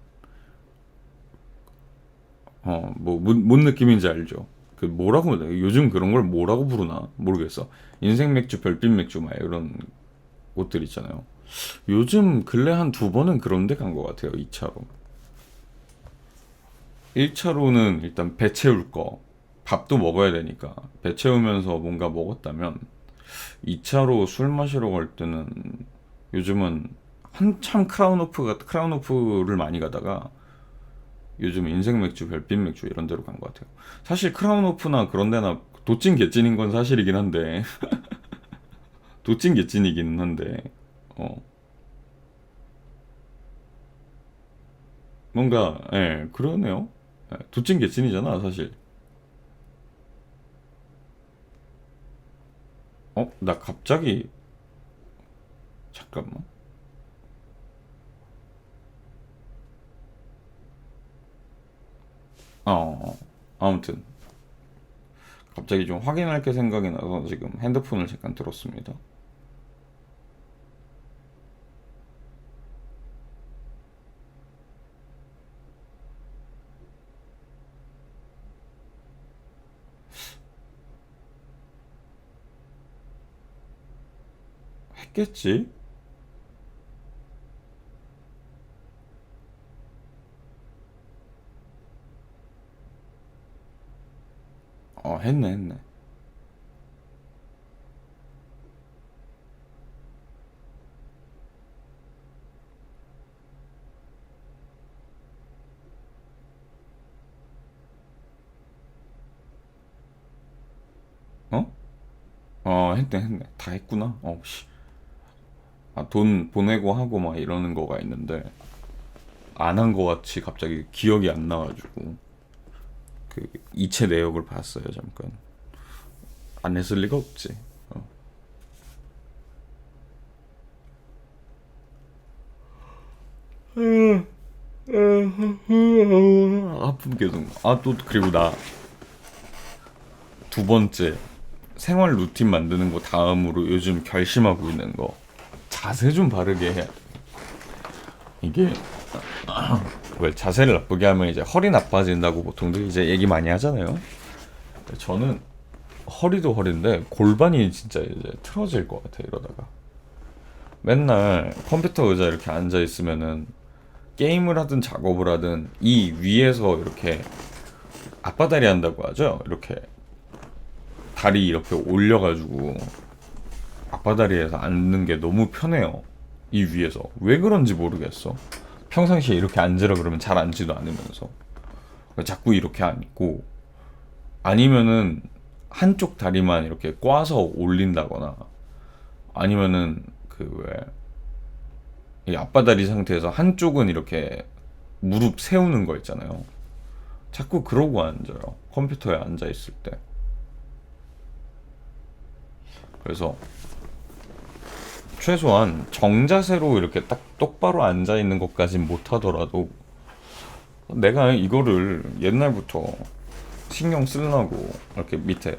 뭔 느낌인지 알죠? 그 뭐라고 요즘 그런 걸 뭐라고 부르나 모르겠어. 인생 맥주, 별빛 맥주 막 이런 곳들 있잖아요. 요즘 근래 한 2번은 그런 데 간 것 같아요. 2차로. 1차로는 일단 배 채울 거, 밥도 먹어야 되니까 배 채우면서 뭔가 먹었다면, 2차로 술 마시러 갈 때는 요즘은 한참 크라운 오프를 많이 가다가 요즘 인생 맥주, 별빛 맥주 이런 데로 간 것 같아요. 사실 크라운 오프나 그런 데나 도찐 개찐인 건 사실이긴 한데, 도찐 개찐이긴 한데, 어, 뭔가, 예, 그러네요. 예, 도찐 개찐이잖아, 사실. 나 갑자기, 잠깐만. 아무튼, 갑자기 좀 확인할 게 생각이 나서 지금 핸드폰을 잠깐 들었습니다. 했겠지? 했네. 어? 했네. 다 했구나. 씨. 돈 보내고 하고 막 이러는 거가 있는데, 안 한 거 같이 갑자기 기억이 안 나가지고, 그, 이체 내역을 봤어요, 잠깐. 안 했을 리가 없지. 어. 아픔 계속. 또 그리고 나 두 번째 생활 루틴 만드는 거 다음으로 요즘 결심하고 있는 거, 자세 좀 바르게 해야 돼. 이게 왜 자세를 나쁘게 하면 이제 허리 나빠진다고 보통들 이제 얘기 많이 하잖아요. 저는 허리도 허리인데 골반이 진짜 이제 틀어질 것 같아 이러다가. 맨날 컴퓨터 의자 이렇게 앉아 있으면은 게임을 하든 작업을 하든 이 위에서 이렇게 앞바다리 한다고 하죠. 이렇게 다리 이렇게 올려가지고 앞바다리에서 앉는 게 너무 편해요. 이 위에서 왜 그런지 모르겠어. 평상시에 이렇게 앉으라 그러면 잘 앉지도 않으면서 자꾸 이렇게 앉고, 아니면은 한쪽 다리만 이렇게 꽈서 올린다거나, 아니면은 그 왜 이 앞바다리 상태에서 한쪽은 이렇게 무릎 세우는 거 있잖아요. 자꾸 그러고 앉아요. 컴퓨터에 앉아 있을 때. 그래서 최소한 정자세로 이렇게 딱 똑바로 앉아 있는 것까진 못 하더라도 내가 이거를 옛날부터 신경 쓰려고 이렇게 밑에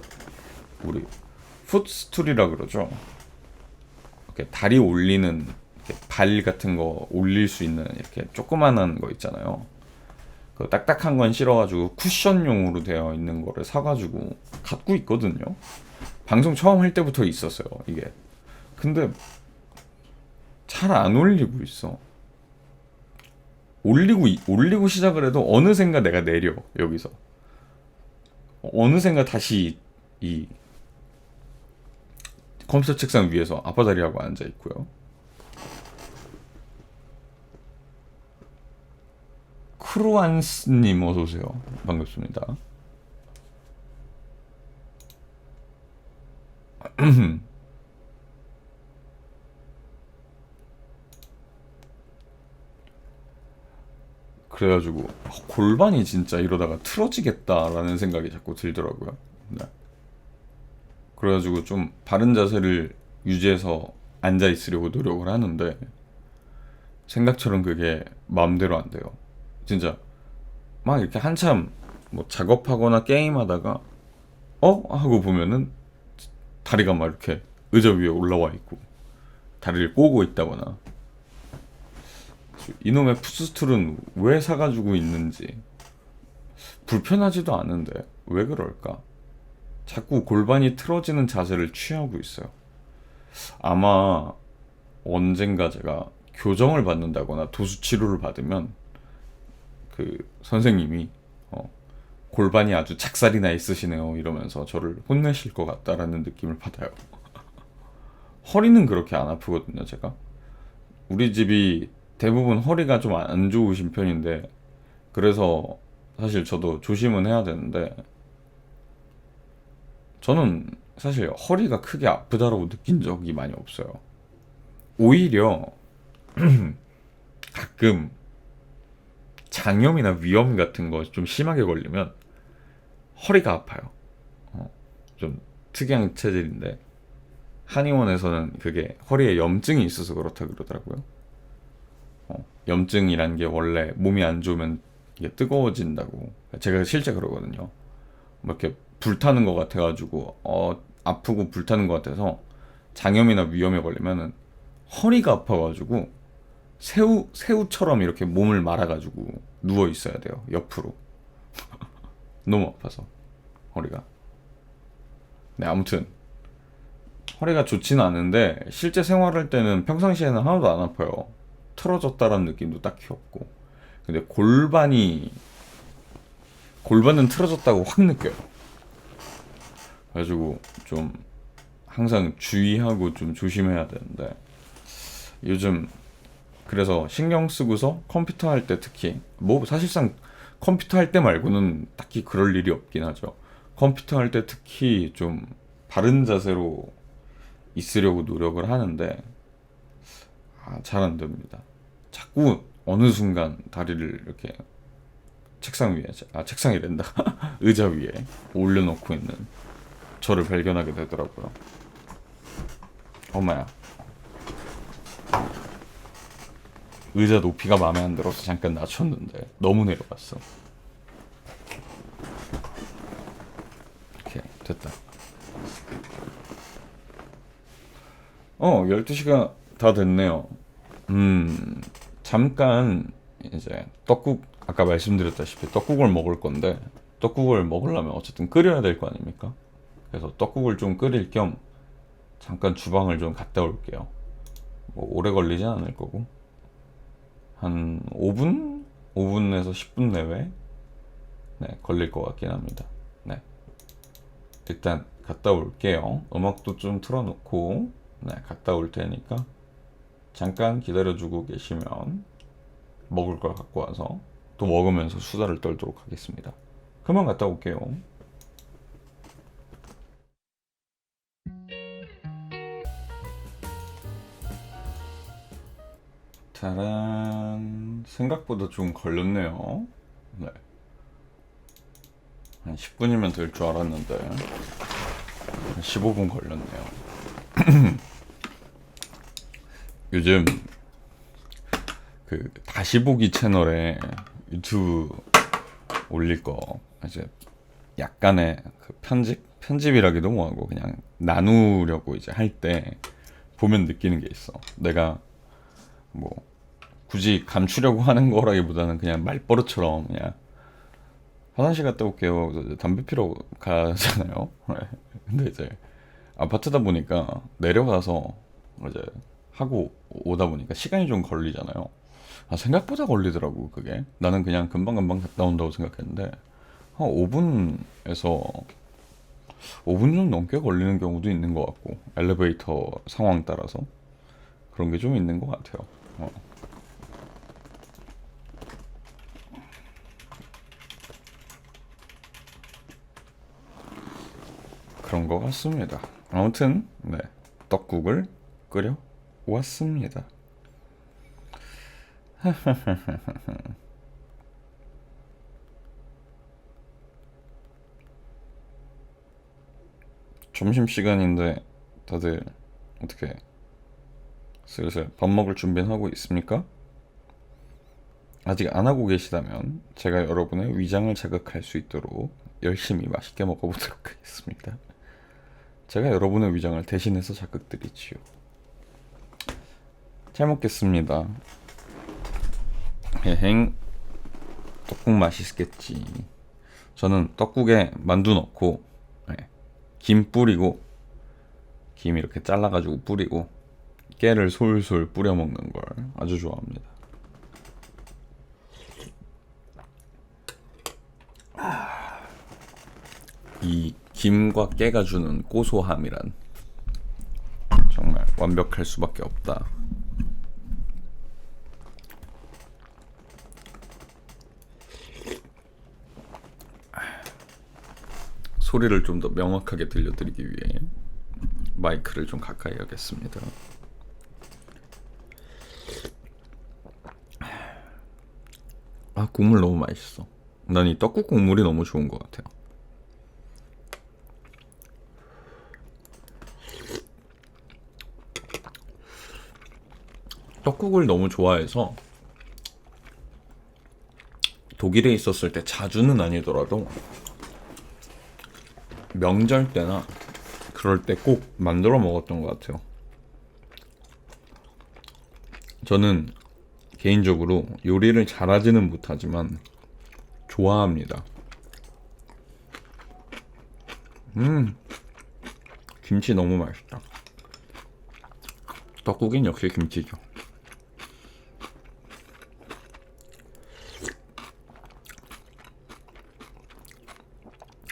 우리 풋스툴이라 그러죠. 이렇게 다리 올리는, 이렇게 발 같은 거 올릴 수 있는 이렇게 조그만한 거 있잖아요. 그 딱딱한 건 싫어가지고 쿠션용으로 되어 있는 거를 사가지고 갖고 있거든요. 방송 처음 할 때부터 있었어요, 이게. 근데 잘 안 올리고 있어. 올리고 시작을 해도 어느샌가 내가 내려, 여기서. 어느샌가 다시 이 컴퓨터 책상 위에서 앞바다리하고 앉아 있고요. 크루안스님 어서 오세요. 반갑습니다. 그래가지고 골반이 진짜 이러다가 틀어지겠다라는 생각이 자꾸 들더라고요. 네. 그래가지고 좀 바른 자세를 유지해서 앉아 있으려고 노력을 하는데 생각처럼 그게 마음대로 안 돼요. 진짜 막 이렇게 한참 뭐 작업하거나 게임하다가 하고 보면은 다리가 막 이렇게 의자 위에 올라와 있고 다리를 꼬고 있다거나. 이놈의 풋스툴은 왜 사가지고 있는지. 불편하지도 않은데 왜 그럴까? 자꾸 골반이 틀어지는 자세를 취하고 있어요. 아마 언젠가 제가 교정을 받는다거나 도수 치료를 받으면 그 선생님이 골반이 아주 작살이 나 있으시네요 이러면서 저를 혼내실 것 같다라는 느낌을 받아요. 허리는 그렇게 안 아프거든요, 제가. 우리 집이 대부분 허리가 좀 안 좋으신 편인데, 그래서 사실 저도 조심은 해야 되는데, 저는 사실 허리가 크게 아프다라고 느낀 적이 많이 없어요. 오히려 가끔 장염이나 위염 같은 거 좀 심하게 걸리면 허리가 아파요. 좀 특이한 체질인데 한의원에서는 그게 허리에 염증이 있어서 그렇다 그러더라고요. 염증이란 게 원래 몸이 안 좋으면 이게 뜨거워진다고. 제가 실제 그러거든요. 뭐 이렇게 불타는 것 같아가지고 아프고 불타는 것 같아서 장염이나 위염에 걸리면은 허리가 아파가지고 새우처럼 이렇게 몸을 말아가지고 누워 있어야 돼요, 옆으로. 너무 아파서 허리가. 네, 아무튼 허리가 좋지는 않은데 실제 생활할 때는 평상시에는 하나도 안 아파요. 틀어졌다라는 느낌도 딱히 없고. 근데 골반은 틀어졌다고 확 느껴요. 그래가지고 좀 항상 주의하고 좀 조심해야 되는데, 요즘 그래서 신경 쓰고서 컴퓨터 할 때 특히, 뭐 사실상 컴퓨터 할 때 말고는 딱히 그럴 일이 없긴 하죠. 컴퓨터 할 때 특히 좀 바른 자세로 있으려고 노력을 하는데 잘 안 됩니다. 자꾸 어느 순간 다리를 이렇게 책상 위에, 책상이란다. 의자 위에 올려놓고 있는 저를 발견하게 되더라고요. 엄마야. 의자 높이가 마음에 안 들어서 잠깐 낮췄는데 너무 내려갔어. 오케이, 됐다. 12시가 다 됐네요. 잠깐 이제 떡국, 아까 말씀드렸다시피 떡국을 먹을 건데, 떡국을 먹으려면 어쨌든 끓여야 될 거 아닙니까? 그래서 떡국을 좀 끓일 겸 잠깐 주방을 좀 갔다 올게요. 뭐 오래 걸리진 않을 거고 한 5분? 5분에서 10분 내외 걸릴 것 같긴 합니다. 네, 일단 갔다 올게요. 음악도 좀 틀어놓고 갔다 올 테니까 잠깐 기다려주고 계시면 먹을 걸 갖고 와서 또 먹으면서 수다를 떨도록 하겠습니다. 그만 갔다 올게요. 짜란, 생각보다 좀 걸렸네요. 네, 한 10분이면 될 줄 알았는데 한 15분 걸렸네요. 요즘 그 다시 보기 채널에 유튜브 올릴 거 이제 약간의 그 편집이라기도 뭐하고 그냥 나누려고 이제 할 때 보면 느끼는 게 있어. 내가 뭐 굳이 감추려고 하는 거라기보다는 그냥 말버릇처럼 그냥 화장실 갔다 올게요. 그래서 담배 피러 가잖아요. 근데 이제 아파트다 보니까 내려가서 이제 하고 오다 보니까 시간이 좀 걸리잖아요. 생각보다 걸리더라고 그게. 나는 그냥 금방금방 갔다 온다고 생각했는데 한 5분에서 5분 좀 넘게 걸리는 경우도 있는 것 같고, 엘리베이터 상황 따라서 그런 게 좀 있는 것 같아요. 그런 것 같습니다. 아무튼 떡국을 끓여 왔습니다. 점심시간인데 다들 어떻게 슬슬 밥 먹을 준비는 하고 있습니까? 아직 안 하고 계시다면 제가 여러분의 위장을 자극할 수 있도록 열심히 맛있게 먹어보도록 하겠습니다. 제가 여러분의 위장을 대신해서 자극드리지요. 잘 먹겠습니다. 헤행. 떡국 맛있겠지. 저는 떡국에 만두 넣고 김 뿌리고, 김 이렇게 잘라가지고 뿌리고 깨를 솔솔 뿌려 먹는 걸 아주 좋아합니다. 이 김과 깨가 주는 고소함이란 정말 완벽할 수밖에 없다. 소리를 좀 더 명확하게 들려드리기 위해 마이크를 좀 가까이 하겠습니다. 국물 너무 맛있어. 난 이 떡국 국물이 너무 좋은 것 같아요. 떡국을 너무 좋아해서 독일에 있었을 때 자주는 아니더라도 명절 때나 그럴 때 꼭 만들어 먹었던 것 같아요. 저는 개인적으로 요리를 잘하지는 못하지만 좋아합니다. 김치 너무 맛있다. 떡국인 역시 김치죠.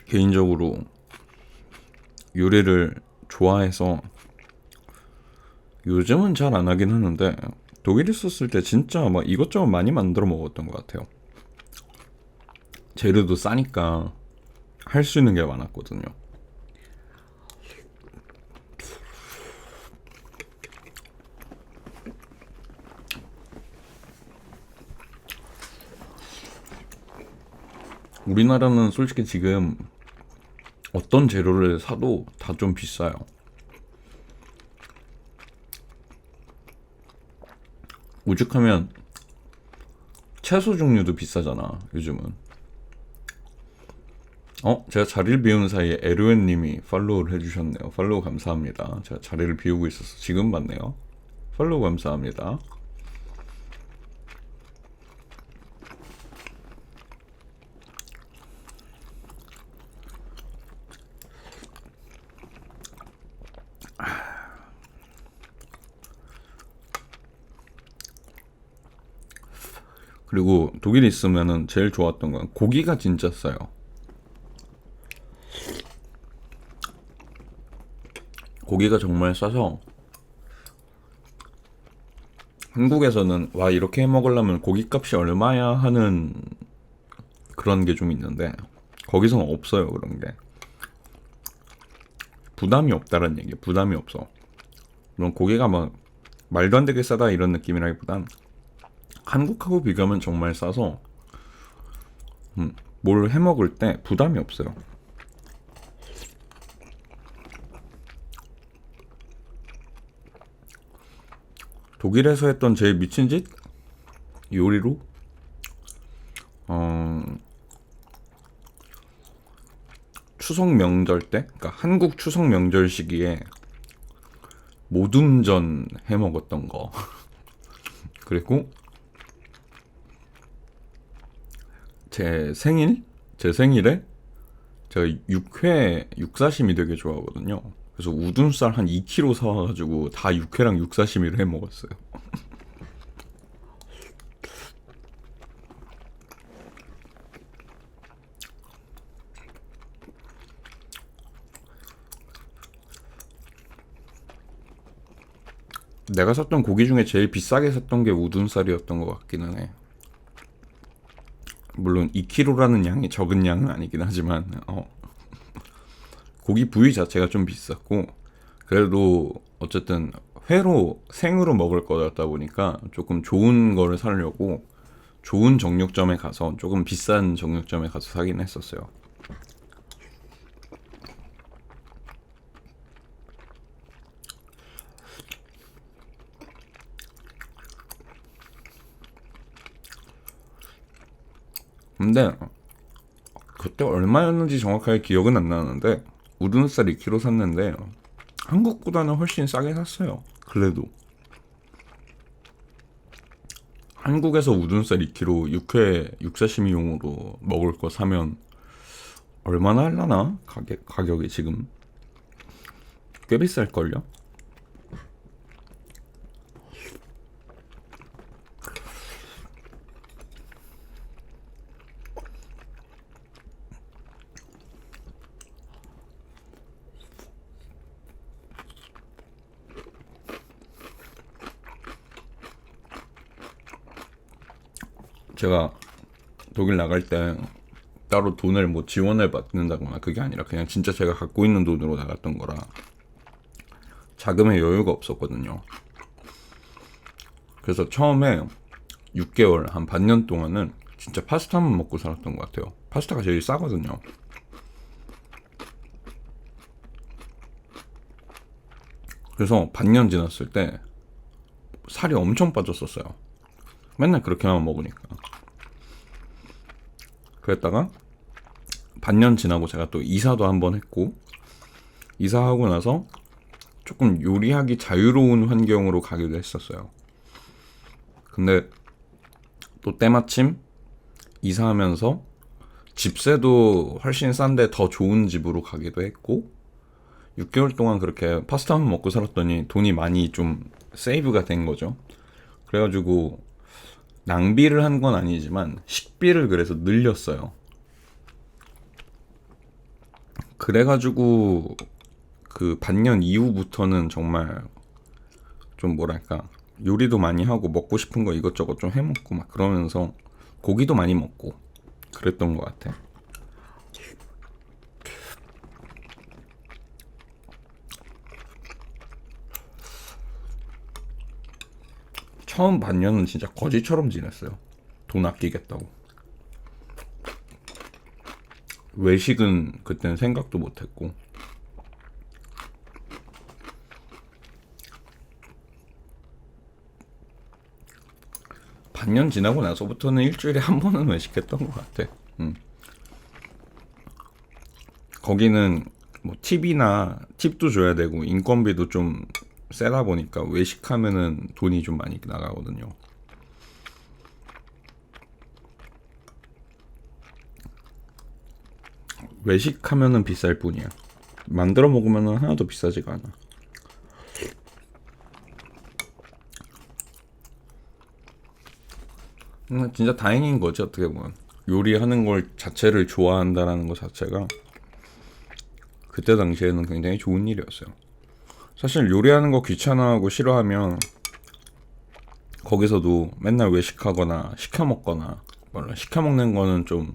개인적으로 요리를 좋아해서 요즘은 잘 안 하긴 하는데 독일에 있었을 때 진짜 막 이것저것 많이 만들어 먹었던 것 같아요. 재료도 싸니까 할 수 있는 게 많았거든요. 우리나라는 솔직히 지금 어떤 재료를 사도 다 좀 비싸요. 오죽하면 채소 종류도 비싸잖아 요즘은. 제가 자리를 비우는 사이에 에르웬님이 팔로우를 해주셨네요. 팔로우 감사합니다. 제가 자리를 비우고 있어서 지금 봤네요. 팔로우 감사합니다. 그리고 독일에 있으면은 제일 좋았던 건 고기가 진짜 싸요. 고기가 정말 싸서 한국에서는 와 이렇게 해 먹으려면 고기값이 얼마야 하는 그런 게 좀 있는데 거기서는 없어요. 그런 게 부담이 없다는 얘기. 부담이 없어. 물론 고기가 막 말도 안 되게 싸다 이런 느낌이라기보단 한국하고 비교하면 정말 싸서 뭘 해 먹을 때 부담이 없어요. 독일에서 했던 제일 미친 짓 요리로 추석 명절 때, 그러니까 한국 추석 명절 시기에 모둠전 해 먹었던 거. 그리고 제 생일에 제가 육사심이 되게 좋아하거든요. 그래서 우둔살 한 2kg 사와가지고 다 육회랑 육사시미를 해 먹었어요. 내가 샀던 고기 중에 제일 비싸게 샀던 게 우둔살이었던 것 같기는 해. 물론 2kg라는 양이 적은 양은 아니긴 하지만 고기 부위 자체가 좀 비쌌고 그래도 어쨌든 생으로 먹을 거였다 보니까 조금 좋은 거를 사려고 좋은 정육점에 가서 조금 비싼 정육점에 가서 사긴 했었어요. 근데 그때 얼마였는지 정확하게 기억은 안 나는데 우둔살 2kg 샀는데 한국보다는 훨씬 싸게 샀어요. 그래도 한국에서 우둔살 2kg 육회 육사시미용으로 먹을 거 사면 얼마나 할라나? 가격이 지금 꽤 비쌀걸요? 제가 독일 나갈 때 따로 돈을 뭐 지원을 받는다거나 그게 아니라 그냥 진짜 제가 갖고 있는 돈으로 나갔던 거라 자금의 여유가 없었거든요. 그래서 처음에 6개월, 한 반년 동안은 진짜 파스타만 먹고 살았던 것 같아요. 파스타가 제일 싸거든요. 그래서 반년 지났을 때 살이 엄청 빠졌었어요. 맨날 그렇게만 먹으니까. 그랬다가 반년 지나고 제가 또 이사도 한번 했고 이사하고 나서 조금 요리하기 자유로운 환경으로 가기도 했었어요. 근데 또 때마침 이사하면서 집세도 훨씬 싼데 더 좋은 집으로 가기도 했고 6개월 동안 그렇게 파스타만 먹고 살았더니 돈이 많이 좀 세이브가 된 거죠. 그래가지고 낭비를 한 건 아니지만 식비를 그래서 늘렸어요. 그래가지고 그 반년 이후부터는 정말 좀 뭐랄까 요리도 많이 하고 먹고 싶은 거 이것저것 좀 해먹고 막 그러면서 고기도 많이 먹고 그랬던 것 같아. 처음 반년은 진짜 거지처럼 지냈어요. 돈 아끼겠다고. 외식은 그땐 생각도 못했고. 작년 지나고 나서부터는 일주일에 한 번은 외식했던 것 같아. 거기는 뭐 팁이나 팁도 줘야 되고 인건비도 좀 세다 보니까 외식하면은 돈이 좀 많이 나가거든요. 외식하면은 비쌀 뿐이야. 만들어 먹으면은 하나도 비싸지가 않아. 진짜 다행인 거지 어떻게 보면. 요리하는 걸 자체를 좋아한다라는 것 자체가 그때 당시에는 굉장히 좋은 일이었어요. 사실 요리하는 거 귀찮아하고 싫어하면 거기서도 맨날 외식하거나 시켜 먹거나, 물론 시켜 먹는 거는 좀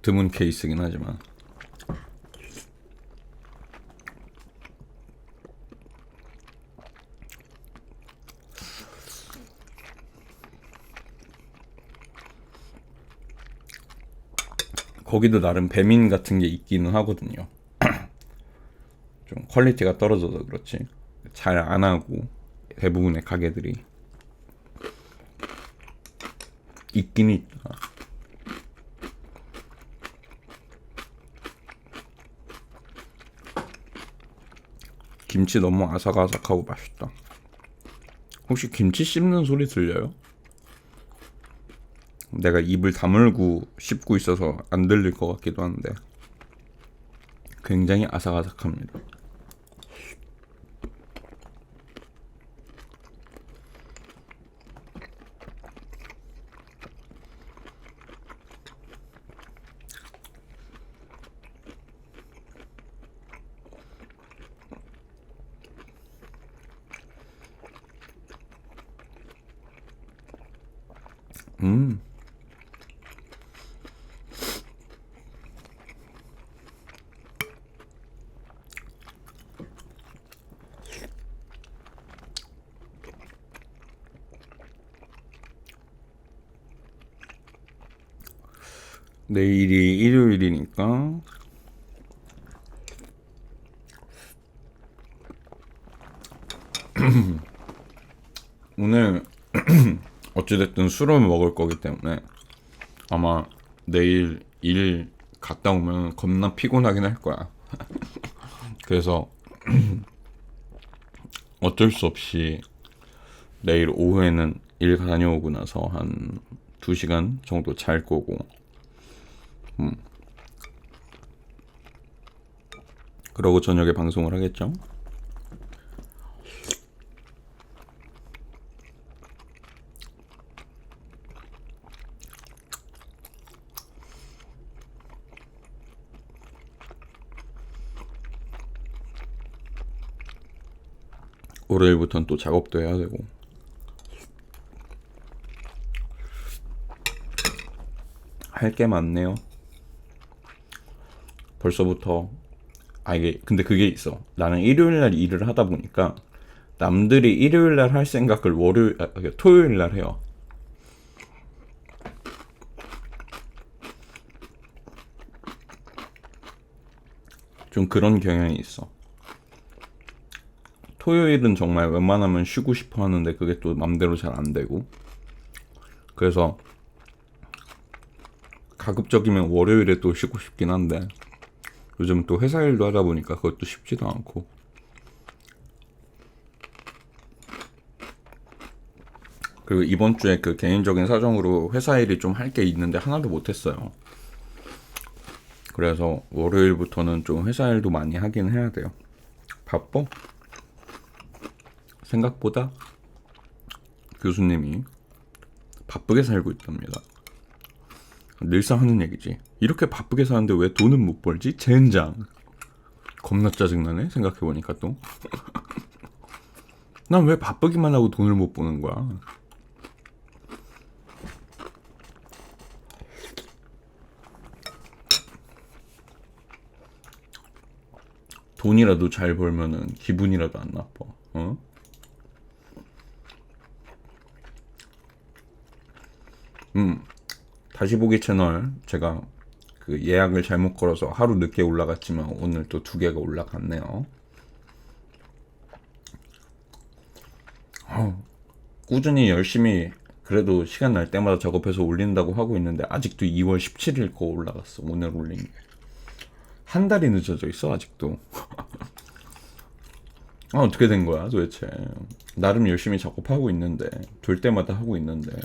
드문 케이스긴 하지만 거기도 나름 배민 같은 게 있기는 하거든요. 좀 퀄리티가 떨어져서 그렇지 잘 안 하고 대부분의 가게들이 있긴 있다. 김치 너무 아삭아삭하고 맛있다. 혹시 김치 씹는 소리 들려요? 내가 입을 다물고 씹고 있어서 안 들릴 것 같기도 한데 굉장히 아삭아삭합니다. 음. 내일이 일요일이니까 오늘 어찌됐든 술을 먹을 거기 때문에 아마 내일 일 갔다 오면 겁나 피곤하긴 할 거야. 그래서 어쩔 수 없이 내일 오후에는 일 다녀오고 나서 한 2시간 정도 잘 거고, 그러고 저녁에 방송을 하겠죠. 월요일부터는 또 작업도 해야 되고 할 게 많네요. 벌써부터 이게 근데 그게 있어. 나는 일요일날 일을 하다 보니까 남들이 일요일날 할 생각을 토요일날 해요. 좀 그런 경향이 있어. 토요일은 정말 웬만하면 쉬고 싶어 하는데 그게 또 맘대로 잘 안 되고, 그래서 가급적이면 월요일에 또 쉬고 싶긴 한데 요즘 또 회사 일도 하다 보니까 그것도 쉽지도 않고. 그리고 이번 주에 그 개인적인 사정으로 회사 일이 좀 할 게 있는데 하나도 못했어요. 그래서 월요일부터는 좀 회사 일도 많이 하긴 해야 돼요. 바빠? 생각보다 교수님이 바쁘게 살고 있답니다. 늘상 하는 얘기지. 이렇게 바쁘게 사는데 왜 돈은 못 벌지? 젠장. 겁나 짜증나네 생각해보니까 또. 난 왜 바쁘기만 하고 돈을 못 버는 거야. 돈이라도 잘 벌면은 기분이라도 안 나빠. 어? 다시 보기 채널 제가 그 예약을 잘못 걸어서 하루 늦게 올라갔지만 오늘 또 2개가 올라갔네요. 꾸준히 열심히 그래도 시간 날 때마다 작업해서 올린다고 하고 있는데 아직도 2월 17일 거 올라갔어. 오늘 올린 게. 한 달이 늦어져 있어 아직도. 아, 어떻게 된 거야 도대체. 나름 열심히 작업하고 있는데 될 때마다 하고 있는데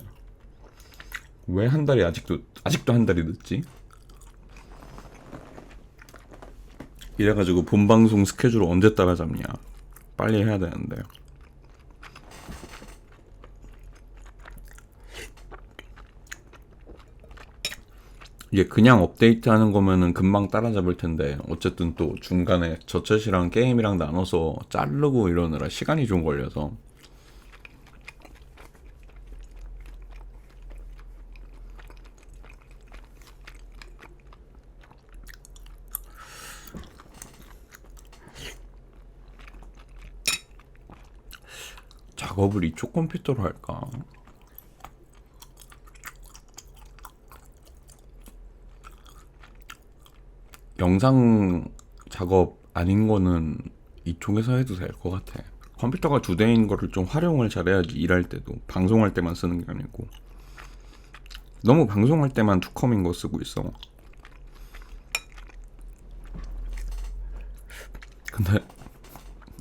왜 한 달이 아직도 한 달이 늦지? 이래가지고 본방송 스케줄 언제 따라잡냐. 빨리 해야 되는데. 이게 그냥 업데이트하는 거면은 금방 따라잡을 텐데 어쨌든 또 중간에 저챗이랑 게임이랑 나눠서 자르고 이러느라 시간이 좀 걸려서. 작업을 이쪽 컴퓨터로 할까? 영상 작업 아닌 거는 이쪽에서 해도 될 것 같아. 컴퓨터가 두 대인 거를 좀 활용을 잘해야지. 일할 때도 방송할 때만 쓰는 게 아니고. 너무 방송할 때만 투컴인 거 쓰고 있어. 근데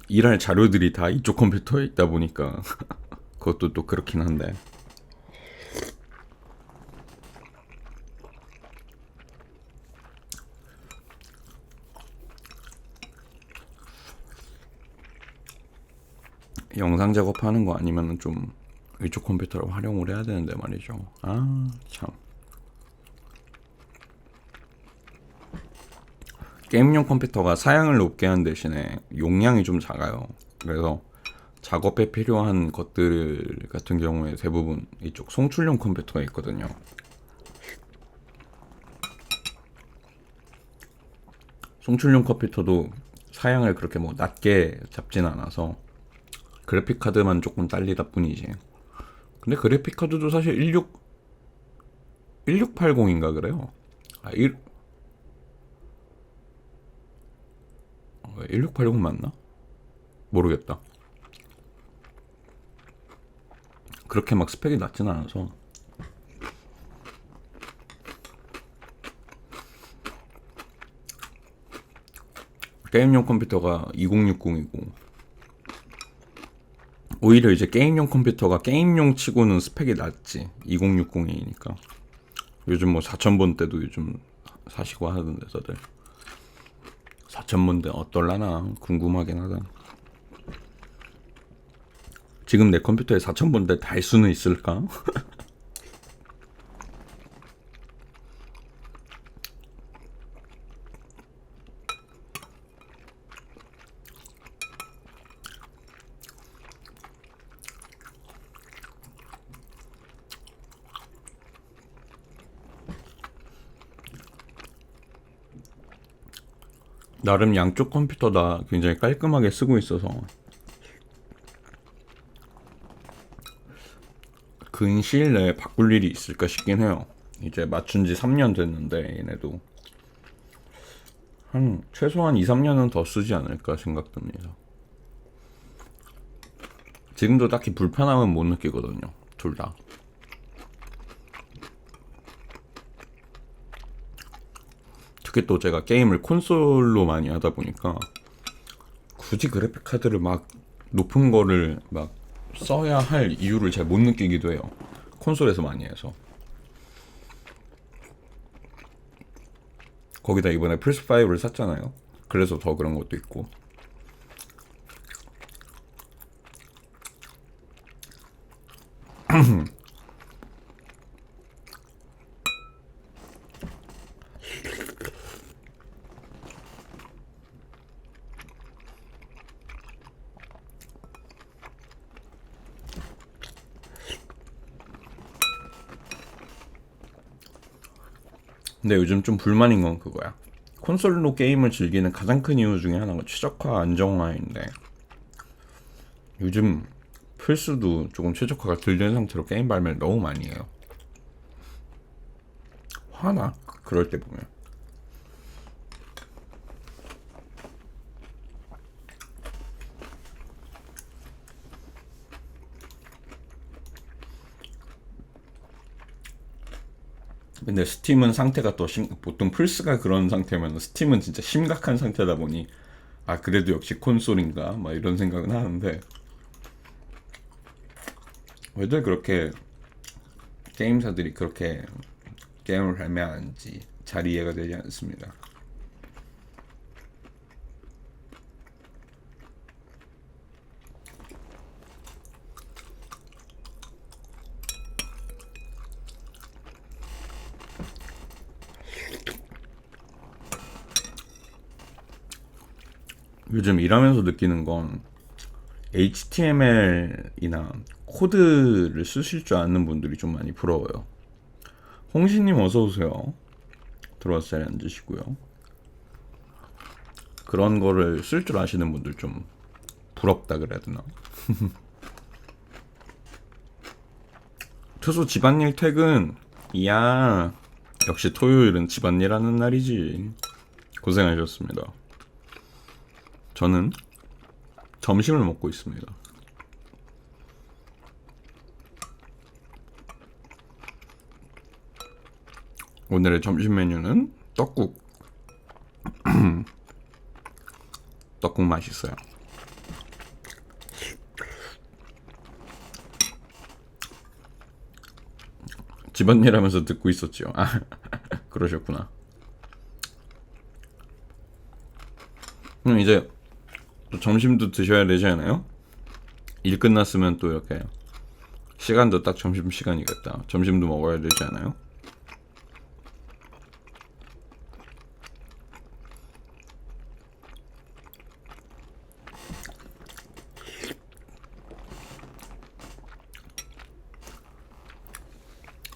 일할 자료들이 다 이쪽 컴퓨터에 있다 보니까 그것도 또 그렇긴 한데. 영상 작업하는 거 아니면은 좀 이쪽 컴퓨터를 활용을 해야 되는데 말이죠. 아, 참. 게임용 컴퓨터가 사양을 높게 하는 대신에 용량이 좀 작아요. 그래서 작업에 필요한 것들 같은 경우에 대부분 이쪽 송출용 컴퓨터에 있거든요. 송출용 컴퓨터도 사양을 그렇게 뭐 낮게 잡진 않아서 그래픽 카드만 조금 딸리다 뿐이지. 근데 그래픽 카드도 사실 1680인가 그래요. 1680 맞나? 모르겠다. 그렇게 막 스펙이 낮진 않아서. 게임용 컴퓨터가 2060이고 오히려 이제 게임용 컴퓨터가 게임용 치고는 스펙이 낮지. 2060이니까. 요즘 뭐 4000번대도 요즘 사시고 하던데 다들. 4000번대 어떨라나 궁금하긴 하다. 지금 내 컴퓨터에 4000번대 달 수는 있을까? 나름 양쪽 컴퓨터 다 굉장히 깔끔하게 쓰고 있어서 근 시일 내에 바꿀 일이 있을까 싶긴 해요. 이제 맞춘 지 3년 됐는데 얘네도 한 최소한 2, 3년은 더 쓰지 않을까 생각됩니다. 지금도 딱히 불편함은 못 느끼거든요. 둘 다. 특히 또 제가 게임을 콘솔로 많이 하다 보니까 굳이 그래픽 카드를 막 높은 거를 막 써야 할 이유를 잘 못 느끼기도 해요. 콘솔에서 많이 해서. 거기다 이번에 플스5를 샀잖아요. 그래서 더 그런 것도 있고. 근데 요즘 좀 불만인 건 그거야. 콘솔로 게임을 즐기는 가장 큰 이유 중에 하나가 최적화 안정화인데 요즘 플스도 조금 최적화가 덜 된 상태로 게임 발매를 너무 많이 해요. 화나? 그럴 때 보면. 근데 스팀은 상태가 또 보통 플스가 그런 상태면 스팀은 진짜 심각한 상태다 보니 아 그래도 역시 콘솔인가 막 이런 생각은 하는데 왜들 그렇게 게임사들이 그렇게 게임을 발매하는지 잘 이해가 되지 않습니다. 요즘 일하면서 느끼는 건 HTML이나 코드를 쓰실 줄 아는 분들이 좀 많이 부러워요. 홍신님 어서 오세요. 들어와서 자리에 앉으시고요. 그런 거를 쓸 줄 아시는 분들 좀 부럽다 그래야 되나? 투수 집안일 퇴근. 이야, 역시 토요일은 집안일 하는 날이지. 고생하셨습니다. 저는 점심을 먹고 있습니다. 오늘의 점심 메뉴는 떡국. 떡국 맛있어요. 집안일 하면서 듣고 있었죠. 아, 그러셨구나. 그럼 이제 또 점심도 드셔야 되잖아요. 일 끝났으면 또 이렇게 시간도 딱 점심시간이겠다. 점심도 먹어야 되지 않아요?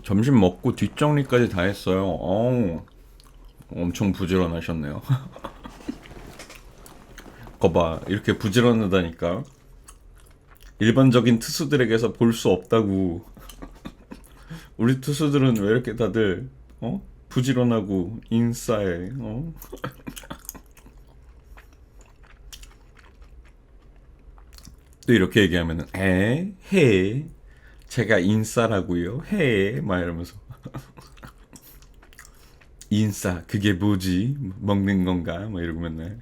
점심 먹고 뒷정리까지 다 했어요. 어우, 엄청 부지런하셨네요. 거봐, 이렇게 부지런하다니까. 일반적인 투수들에게서 볼 수 없다고. 우리 투수들은 왜 이렇게 다들 부지런하고 인싸해. 또 이렇게 얘기하면은 해 제가 인싸라고요 해 막 이러면서 인싸 그게 뭐지 먹는 건가 막 이러고 맨날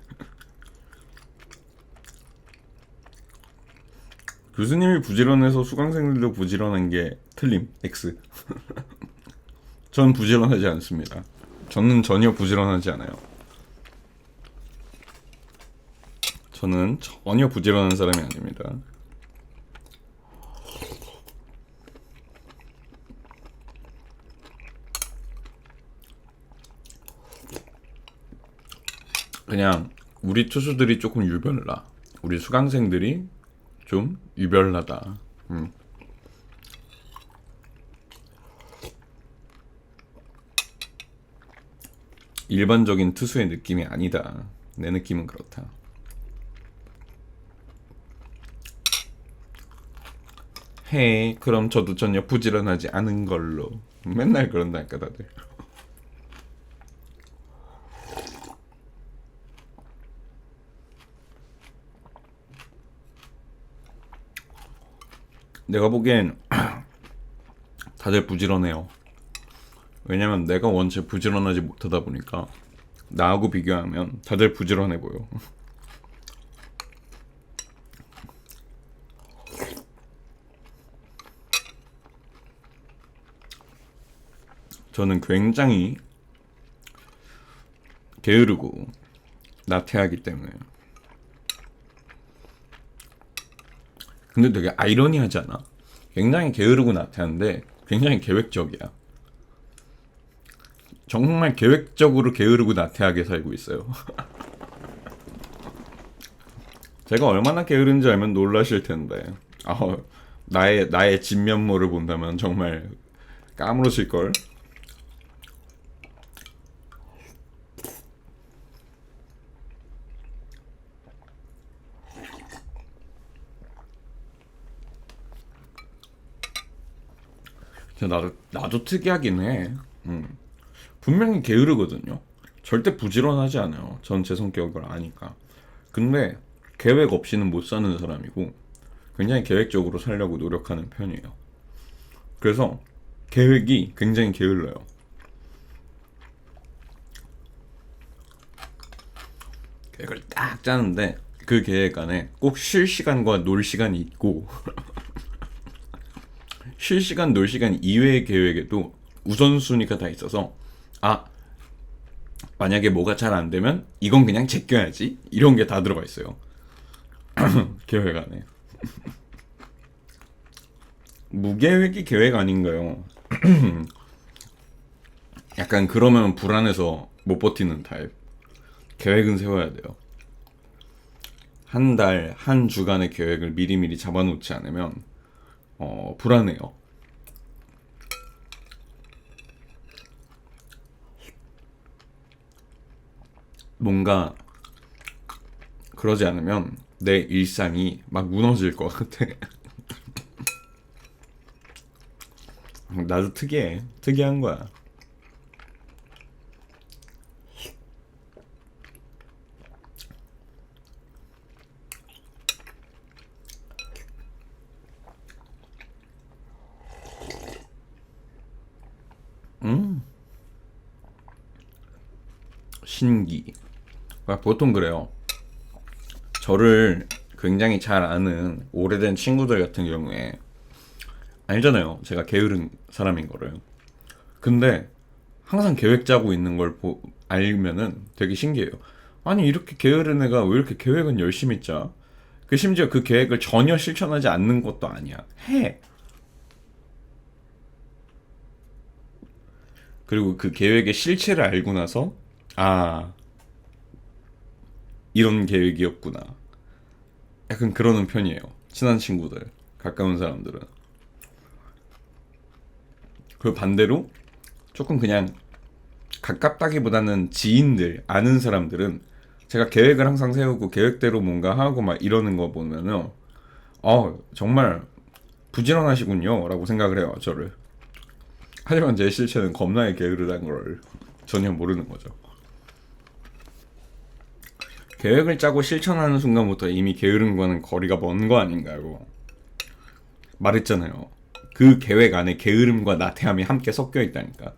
교수님이 부지런해서 수강생들도 부지런한 게 틀림 X. 전 부지런하지 않습니다. 저는 전혀 부지런하지 않아요. 저는 전혀 부지런한 사람이 아닙니다. 그냥 우리 투수들이 조금 유별나. 우리 수강생들이 좀 유별나다. 일반적인 투수의 느낌이 아니다. 내 느낌은 그렇다. 해 그럼 저도 전혀 부지런하지 않은 걸로. 맨날 그런다니까 다들. 내가 보기엔 다들 부지런해요. 왜냐면 내가 원체 부지런하지 못하다 보니까 나하고 비교하면 다들 부지런해 보여. 저는 굉장히 게으르고 나태하기 때문에. 근데 되게 아이러니하지 않아? 굉장히 게으르고 나태한데 굉장히 계획적이야. 정말 계획적으로 게으르고 나태하게 살고 있어요. 제가 얼마나 게으른지 알면 놀라실 텐데. 나의 진면모를 본다면 정말 까무러질 걸. 나도 특이하긴 해. 분명히 게으르거든요. 절대 부지런하지 않아요. 전 제 성격을 아니까. 근데 계획 없이는 못 사는 사람이고 굉장히 계획적으로 살려고 노력하는 편이에요. 그래서 계획이 굉장히 게을러요. 계획을 딱 짜는데 그 계획 안에 꼭 쉴 시간과 놀 시간이 있고 쉴 시간, 놀 시간 이외의 계획에도 우선순위가 다 있어서 아, 만약에 뭐가 잘 안 되면 이건 그냥 제껴야지 이런 게 다 들어가 있어요. 계획 안에. 무계획이 계획 아닌가요? 약간 그러면 불안해서 못 버티는 타입. 계획은 세워야 돼요. 한 달, 한 주간의 계획을 미리미리 잡아놓지 않으면 불안해요. 뭔가 그러지 않으면 내 일상이 막 무너질 것 같아. 나도 특이해. 특이한 거야. 신기. 그러니까 보통 그래요. 저를 굉장히 잘 아는 오래된 친구들 같은 경우에 알잖아요. 제가 게으른 사람인 거를. 근데 항상 계획 짜고 있는 걸 알면은 되게 신기해요. 아니 이렇게 게으른 애가 왜 이렇게 계획은 열심히 짜? 그 심지어 그 계획을 전혀 실천하지 않는 것도 아니야. 해. 그리고 그 계획의 실체를 알고 나서 아, 이런 계획이었구나. 약간 그러는 편이에요. 친한 친구들, 가까운 사람들은. 그 반대로 조금 그냥 가깝다기보다는 지인들, 아는 사람들은 제가 계획을 항상 세우고 계획대로 뭔가 하고 막 이러는 거 보면은 정말 부지런하시군요 라고 생각을 해요, 저를. 하지만 제 실체는 겁나게 게으르다는 걸 전혀 모르는 거죠. 계획을 짜고 실천하는 순간부터 이미 게으른 거는 거리가 먼 거 아닌가요? 말했잖아요. 그 계획 안에 게으름과 나태함이 함께 섞여 있다니까.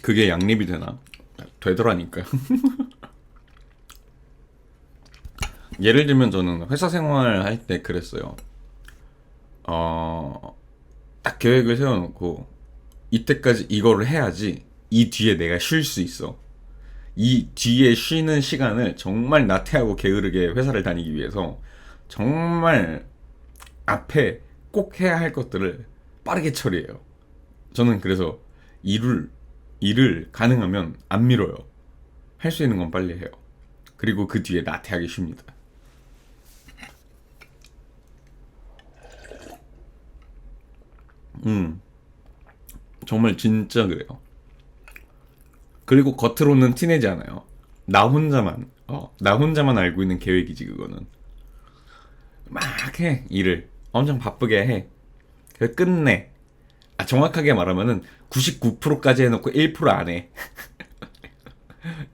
그게 양립이 되나? 되더라니까요. 예를 들면 저는 회사 생활 할 때 그랬어요. 딱 계획을 세워놓고 이때까지 이거를 해야지 이 뒤에 내가 쉴 수 있어. 이 뒤에 쉬는 시간을 정말 나태하고 게으르게 회사를 다니기 위해서 정말 앞에 꼭 해야 할 것들을 빠르게 처리해요. 저는 그래서 일을 가능하면 안 미뤄요. 할 수 있는 건 빨리 해요. 그리고 그 뒤에 나태하게 쉽니다. 정말 진짜 그래요. 그리고 겉으로는 티내지 않아요. 나 혼자만 알고 있는 계획이지, 그거는. 막 해, 일을. 엄청 바쁘게 해. 그래서 끝내. 정확하게 말하면은 99%까지 해놓고 1%안 해.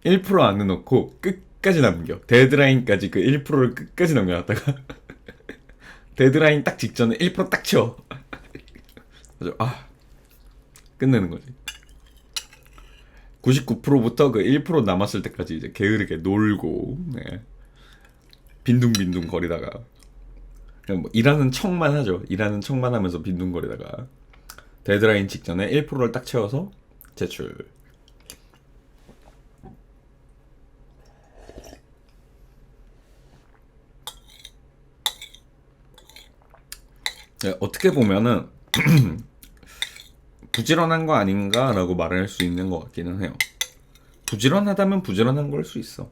1%안 해놓고 끝까지 남겨. 데드라인까지 그 1%를 끝까지 남겨놨다가 데드라인 딱 직전에 1%딱 채워. 그래서 끝내는 거지. 99%부터 그 1% 남았을 때까지 이제 게으르게 놀고, 네. 빈둥빈둥 거리다가 그냥 뭐 일하는 척만 하죠. 일하는 척만 하면서 빈둥거리다가 데드라인 직전에 1%를 딱 채워서 제출. 네, 어떻게 보면은 부지런한 거 아닌가라고 말할 수 있는 것 같기는 해요. 부지런하다면 부지런한 걸 수 있어.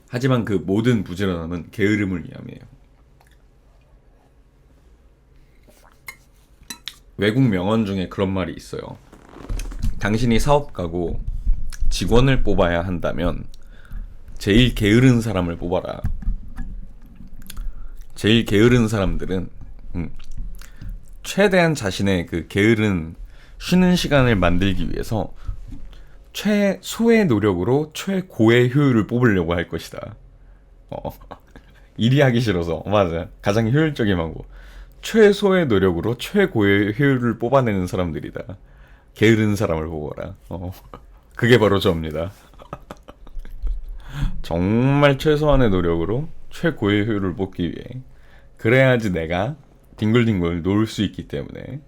하지만 그 모든 부지런함은 게으름을 위함이에요. 외국 명언 중에 그런 말이 있어요. 당신이 사업가고 직원을 뽑아야 한다면 제일 게으른 사람을 뽑아라. 제일 게으른 사람들은 최대한 자신의 그 게으른 쉬는 시간을 만들기 위해서 최소의 노력으로 최고의 효율을 뽑으려고 할 것이다. 일이 하기 싫어서. 맞아. 가장 효율적인 방법. 최소의 노력으로 최고의 효율을 뽑아내는 사람들이다. 게으른 사람을 보거라. 그게 바로 저입니다. 정말 최소한의 노력으로 최고의 효율을 뽑기 위해 그래야지 내가 뒹굴뒹굴 놀 수 있기 때문에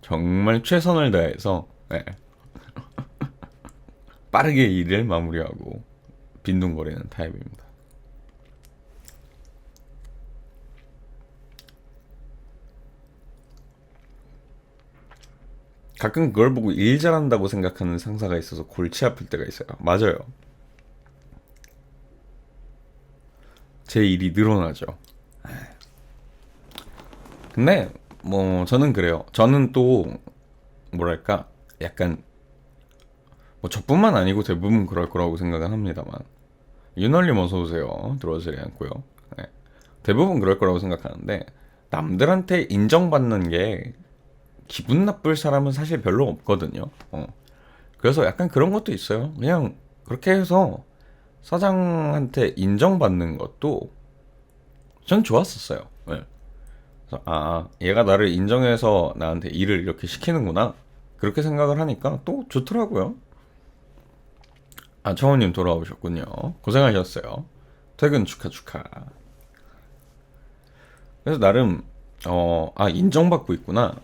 정말 최선을 다해서 네. 빠르게 일을 마무리하고 빈둥거리는 타입입니다. 가끔 그걸 보고 일 잘한다고 생각하는 상사가 있어서 골치 아플 때가 있어요. 맞아요. 제 일이 늘어나죠. 근데 뭐 저는 그래요. 저는 또 뭐랄까 약간 뭐 저뿐만 아니고 대부분 그럴 거라고 생각은 합니다만 윤월님 어서 오세요. 들어오시지 않고요. 네. 대부분 그럴 거라고 생각하는데 남들한테 인정받는 게 기분 나쁠 사람은 사실 별로 없거든요. 그래서 약간 그런 것도 있어요. 그냥 그렇게 해서 사장한테 인정받는 것도 전 좋았었어요. 네. 그래서 얘가 나를 인정해서 나한테 일을 이렇게 시키는구나. 그렇게 생각을 하니까 또 좋더라고요. 청원님 돌아오셨군요. 고생하셨어요. 퇴근 축하. 그래서 나름 인정받고 있구나.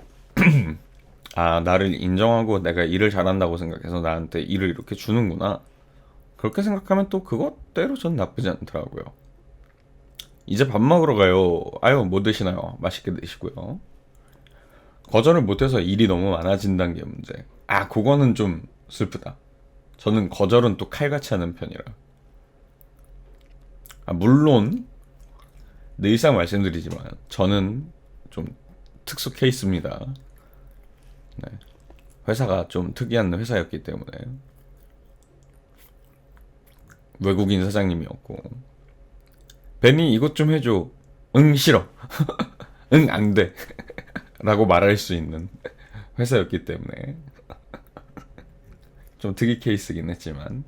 나를 인정하고 내가 일을 잘한다고 생각해서 나한테 일을 이렇게 주는구나. 그렇게 생각하면 또 그것대로 전 나쁘지 않더라고요. 이제 밥 먹으러 가요. 아유, 뭐 드시나요? 맛있게 드시고요. 거절을 못해서 일이 너무 많아진다는 게 문제. 그거는 좀 슬프다. 저는 거절은 또 칼같이 하는 편이라. 물론 늘상 말씀드리지만 저는 좀 특수 케이스입니다. 네. 회사가 좀 특이한 회사였기 때문에 외국인 사장님이었고 베니 이것 좀 해줘. 응 싫어. 응 안 돼. 라고 말할 수 있는 회사였기 때문에 좀 특이 케이스긴 했지만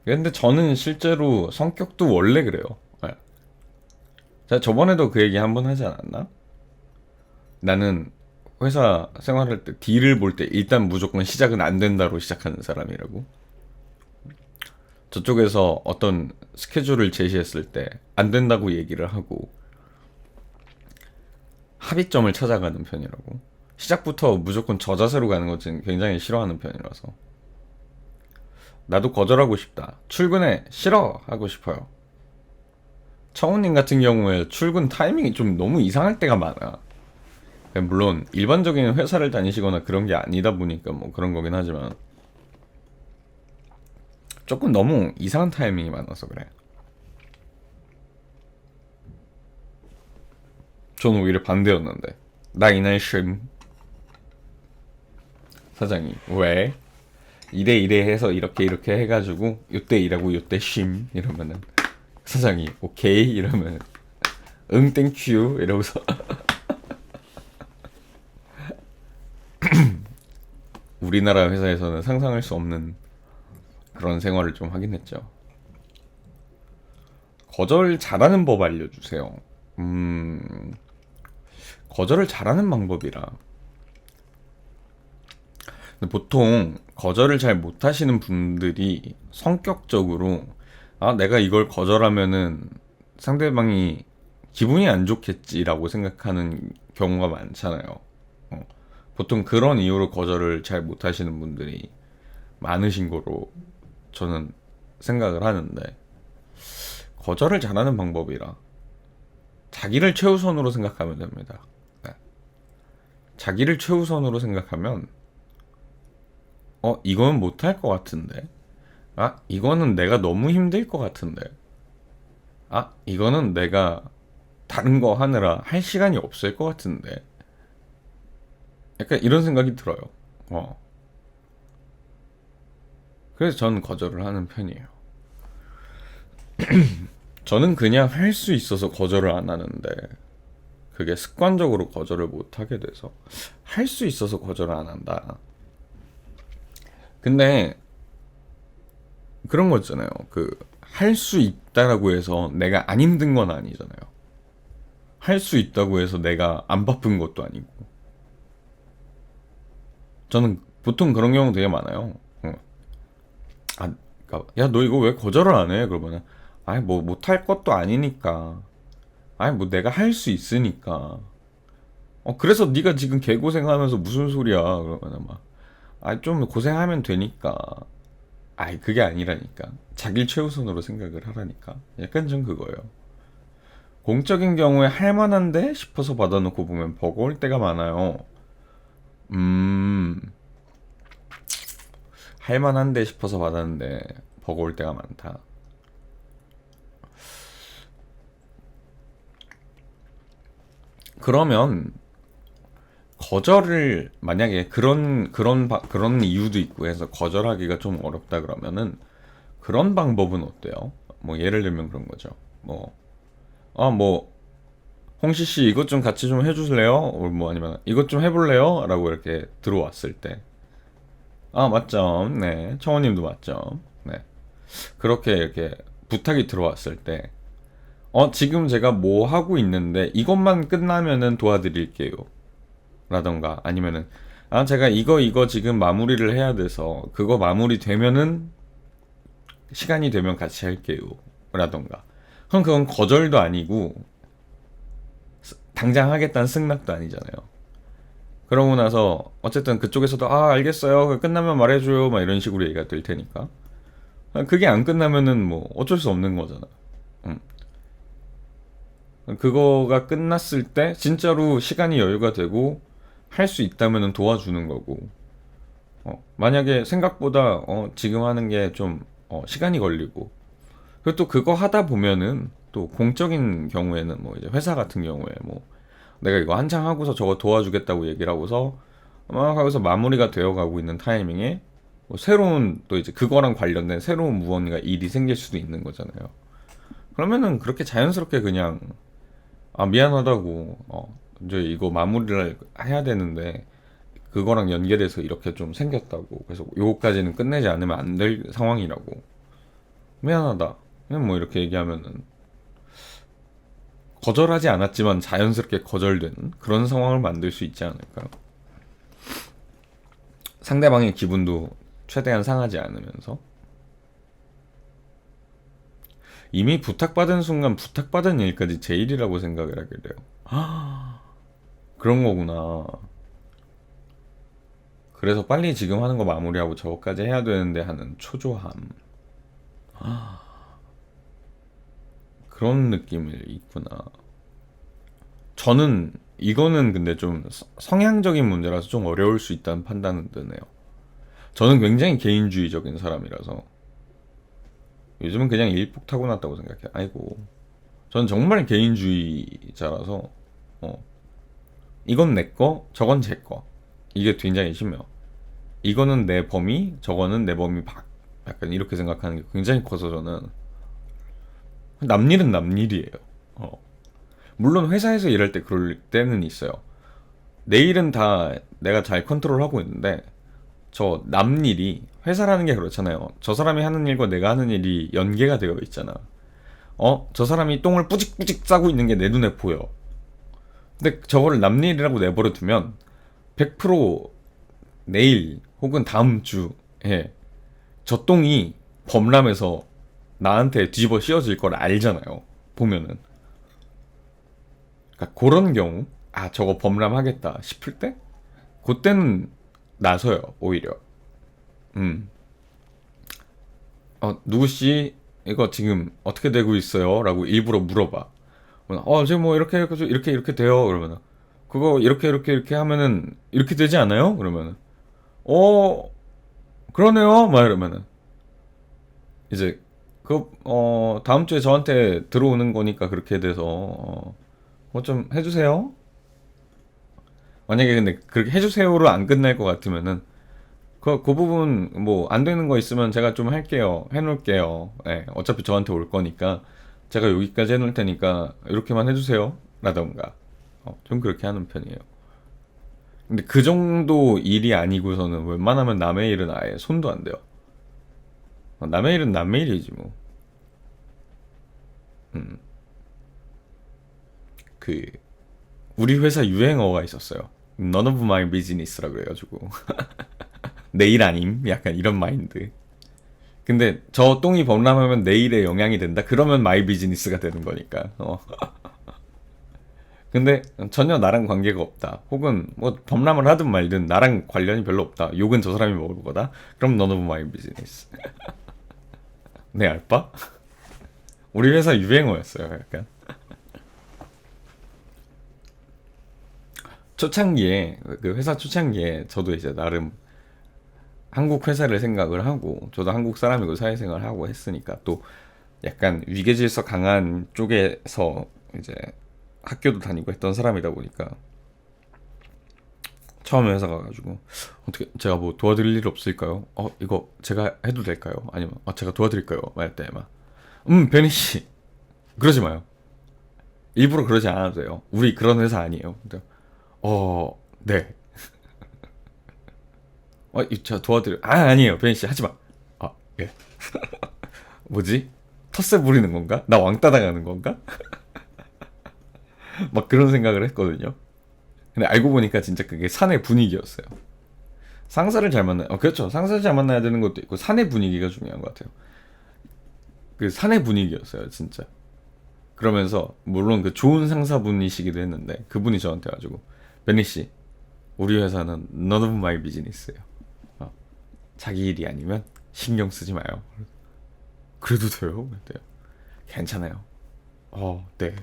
근데 저는 실제로 성격도 원래 그래요. 네. 제가 저번에도 그 얘기 한번 하지 않았나? 나는 회사 생활할 때 딜을 볼 때 일단 무조건 시작은 안 된다로 시작하는 사람이라고. 저쪽에서 어떤 스케줄을 제시했을 때 안 된다고 얘기를 하고 합의점을 찾아가는 편이라고. 시작부터 무조건 저 자세로 가는 것은 굉장히 싫어하는 편이라서. 나도 거절하고 싶다. 출근해. 싫어. 하고 싶어요. 청우님 같은 경우에 출근 타이밍이 좀 너무 이상할 때가 많아. 물론 일반적인 회사를 다니시거나 그런 게 아니다 보니까 뭐 그런 거긴 하지만 조금 너무 이상한 타이밍이 많아서 그래. 저는 오히려 반대였는데 나 이날 쉼. 사장이 왜? 이래 해서 이렇게 해가지고 요때 일하고 요때 쉼 이러면은 사장이 오케이 이러면 응 땡큐 이러고서 우리나라 회사에서는 상상할 수 없는 그런 생활을 좀 하긴 했죠. 거절 잘하는 법 알려주세요. 거절을 잘하는 방법이라. 근데 보통 거절을 잘 못하시는 분들이 성격적으로 내가 이걸 거절하면은 상대방이 기분이 안 좋겠지라고 생각하는 경우가 많잖아요. 보통 그런 이유로 거절을 잘 못하시는 분들이 많으신 거로 저는 생각을 하는데 거절을 잘하는 방법이라 자기를 최우선으로 생각하면 됩니다. 네. 자기를 최우선으로 생각하면 이건 못할 것 같은데 이거는 내가 너무 힘들 것 같은데 이거는 내가 다른 거 하느라 할 시간이 없을 것 같은데 약간 이런 생각이 들어요. 그래서 저는 거절을 하는 편이에요. 저는 그냥 할 수 있어서 거절을 안 하는데 그게 습관적으로 거절을 못 하게 돼서 할 수 있어서 거절을 안 한다. 근데 그런 거 있잖아요. 할 수 있다라고 해서 내가 안 힘든 건 아니잖아요. 할 수 있다고 해서 내가 안 바쁜 것도 아니고. 저는 보통 그런 경우 되게 많아요. 아, 그러니까 야, 너 이거 왜 거절을 안 해? 그러면은, 아니, 뭐, 못할 것도 아니니까. 아니, 뭐, 내가 할 수 있으니까. 그래서 네가 지금 개고생하면서 무슨 소리야? 그러면은 막, 아, 좀 고생하면 되니까. 아이, 그게 아니라니까. 자기를 최우선으로 생각을 하라니까. 약간 좀 그거예요. 공적인 경우에 할 만한데 싶어서 받아놓고 보면 버거울 때가 많아요. 음, 할 만한데 싶어서 받았는데 버거울 때가 많다. 그러면 거절을 만약에 그런 이유도 있고 해서 거절하기가 좀 어렵다 그러면은 그런 방법은 어때요? 뭐 예를 들면 그런 거죠. 뭐 홍시 씨 이것 좀 같이 좀 해주실래요? 뭐 아니면 이것 좀 해볼래요? 라고 이렇게 들어왔을 때, 맞죠. 네, 청원님도 맞죠. 네, 그렇게 이렇게 부탁이 들어왔을 때, 지금 제가 뭐 하고 있는데 이것만 끝나면은 도와드릴게요. 라던가 아니면은, 제가 이거 지금 마무리를 해야 돼서 그거 마무리 되면은 시간이 되면 같이 할게요. 라던가. 그럼 그건 거절도 아니고 당장 하겠다는 승낙도 아니잖아요. 그러고 나서 어쨌든 그쪽에서도 알겠어요. 끝나면 말해줘요. 막 이런 식으로 얘기가 될 테니까. 그게 안 끝나면은 뭐 어쩔 수 없는 거잖아. 음. 그거가 끝났을 때 진짜로 시간이 여유가 되고 할 수 있다면은 도와주는 거고. 만약에 생각보다 지금 하는 게 좀 시간이 걸리고, 그리고 또 그거 하다 보면은 또 공적인 경우에는 뭐 이제 회사 같은 경우에 뭐 내가 이거 한창 하고서 저거 도와주겠다고 얘기를 하고서 막 하고서 마무리가 되어 가고 있는 타이밍에 뭐 새로운 또 이제 그거랑 관련된 새로운 무언가 일이 생길 수도 있는 거잖아요. 그러면은 그렇게 자연스럽게 그냥 미안하다고, 이제 이거 마무리를 해야 되는데 그거랑 연계돼서 이렇게 좀 생겼다고, 그래서 요거까지는 끝내지 않으면 안 될 상황이라고, 미안하다, 그냥 뭐 이렇게 얘기하면은 거절하지 않았지만 자연스럽게 거절되는 그런 상황을 만들 수 있지 않을까요? 상대방의 기분도 최대한 상하지 않으면서. 이미 부탁받은 순간 부탁받은 일까지 제 일이라고 생각을 하게 돼요. 그런 거구나. 그래서 빨리 지금 하는 거 마무리하고 저거까지 해야 되는데 하는 초조함. 그런 느낌이 있구나. 저는 이거는 근데 좀 성향적인 문제라서 좀 어려울 수 있다는 판단은 드네요. 저는 굉장히 개인주의적인 사람이라서 요즘은 그냥 일폭 타고났다고 생각해요. 아이고. 저는 정말 개인주의자라서 어, 이건 내 거, 저건 제 거. 이게 굉장히 심해요. 이거는 내 범위, 저거는 내 범위 밖. 약간 이렇게 생각하는 게 굉장히 커서 저는 남일은 남일이에요. 어. 물론 회사에서 일할 때 그럴 때는 있어요. 내 일은 다 내가 잘 컨트롤하고 있는데 저 남일이, 회사라는 게 그렇잖아요. 저 사람이 하는 일과 내가 하는 일이 연계가 되어 있잖아. 저 사람이 똥을 뿌직뿌직 싸고 있는 게 내 눈에 보여. 근데 저거를 남일이라고 내버려 두면 100% 내일 혹은 다음 주에 저 똥이 범람해서 나한테 뒤집어 씌워질 걸 알잖아요. 보면은. 그러니까 그런 경우, 저거 범람하겠다 싶을 때 그때는 나서요, 오히려. 음. 누구씨 이거 지금 어떻게 되고 있어요? 라고 일부러 물어봐. 지금 뭐 이렇게 돼요. 그러면 그거 이렇게 하면은 이렇게 되지 않아요? 그러면은 어 그러네요. 막 이러면은 이제 다음 주에 저한테 들어오는 거니까 그렇게 돼서 그거 좀 해주세요. 만약에 근데 그렇게 해주세요로 안 끝날 것 같으면은 그 부분 뭐 안 되는 거 있으면 제가 좀 할게요. 해놓을게요. 예, 어차피 저한테 올 거니까 제가 여기까지 해놓을 테니까 이렇게만 해주세요. 라던가. 좀 그렇게 하는 편이에요. 근데 그 정도 일이 아니고서는 웬만하면 남의 일은 아예 손도 안 대요. 남의 일은 남의 일이지 뭐. 음, 그 우리 회사 유행어가 있었어요. none of my business라 그래가지고 내 일 아님? 약간 이런 마인드. 근데 저 똥이 범람하면 내 일에 영향이 된다? 그러면 마이 비즈니스가 되는 거니까. 근데 전혀 나랑 관계가 없다. 혹은 뭐 범람을 하든 말든 나랑 관련이 별로 없다. 욕은 저 사람이 먹을 거다. 그럼 none of my business. 네, 알바? 우리 회사 유행어였어요, 약간. 초창기에, 그 회사 초창기에 저도 이제 나름 한국 회사를 생각을 하고, 저도 한국 사람이고 사회생활을 하고 했으니까 또 약간 위계질서 강한 쪽에서 이제 학교도 다니고 했던 사람이다 보니까 처음에 회사 가가지고 어떻게 제가 뭐 도와드릴 일 없을까요? 이거 제가 해도 될까요? 아니면 제가 도와드릴까요? 말 때 막 베니 씨 그러지 마요. 일부러 그러지 않아도 돼요. 우리 그런 회사 아니에요. 근데 네. 제가 도와드려. 아니에요. 베니 씨 하지 마. 예. 뭐지? 텃세 부리는 건가? 나 왕따 당하는 건가? 막 그런 생각을 했거든요. 근데 알고 보니까 진짜 그게 사내 분위기였어요. 상사를 잘 만나, 그렇죠. 상사를 잘 만나야 되는 것도 있고, 사내 분위기가 중요한 것 같아요. 그 사내 분위기였어요, 진짜. 그러면서, 물론 그 좋은 상사분이시기도 했는데, 그분이 저한테 와가지고, 베니씨, 우리 회사는 none of my business예요. 자기 일이 아니면 신경 쓰지 마요. 그래도 돼요? 그랬대요. 괜찮아요. 네.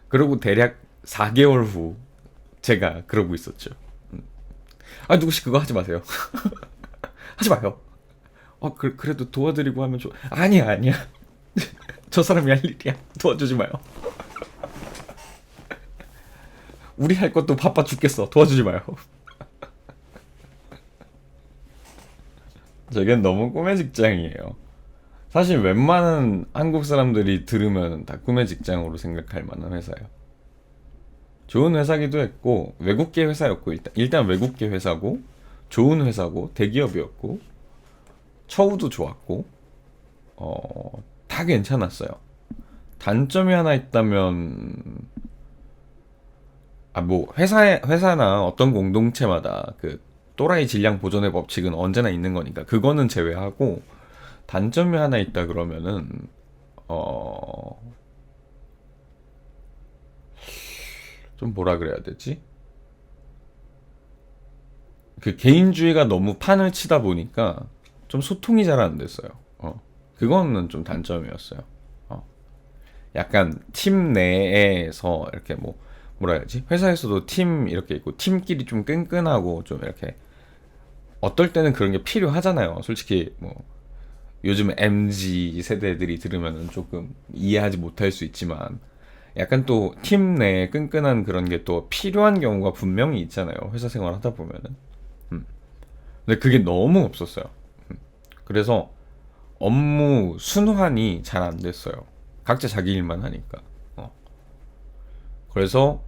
그리고 대략 4개월 후 제가 그러고 있었죠. 누구씨 그거 하지 마세요. 하지 마요. 그래도 도와드리고 하면 아니야. 저 사람이 할 일이야. 도와주지 마요. 우리 할 것도 바빠 죽겠어. 도와주지 마요. 저겐 너무 꿈의 직장이에요. 사실 웬만한 한국 사람들이 들으면 다 꿈의 직장으로 생각할 만한 회사예요. 좋은 회사기도 했고 외국계 회사였고 일단 외국계 회사고 좋은 회사고 대기업이었고 처우도 좋았고 다 괜찮았어요. 단점이 하나 있다면 뭐 회사나 어떤 공동체마다 그 또라이 질량 보존의 법칙은 언제나 있는 거니까 그거는 제외하고 단점이 하나 있다 그러면은 좀 뭐라 그래야 되지? 그 개인주의가 너무 판을 치다 보니까 좀 소통이 잘 안 됐어요. 그거는 좀 단점이었어요. 약간 팀 내에서 이렇게 뭐라 해야지? 회사에서도 팀 이렇게 있고 팀끼리 좀 끈끈하고 좀 이렇게 어떨 때는 그런 게 필요하잖아요. 솔직히 뭐 요즘 MZ 세대들이 들으면은 조금 이해하지 못할 수 있지만 약간 또 팀 내에 끈끈한 그런 게 또 필요한 경우가 분명히 있잖아요. 회사 생활 하다 보면은. 근데 그게 너무 없었어요. 그래서 업무 순환이 잘 안 됐어요. 각자 자기 일만 하니까. 그래서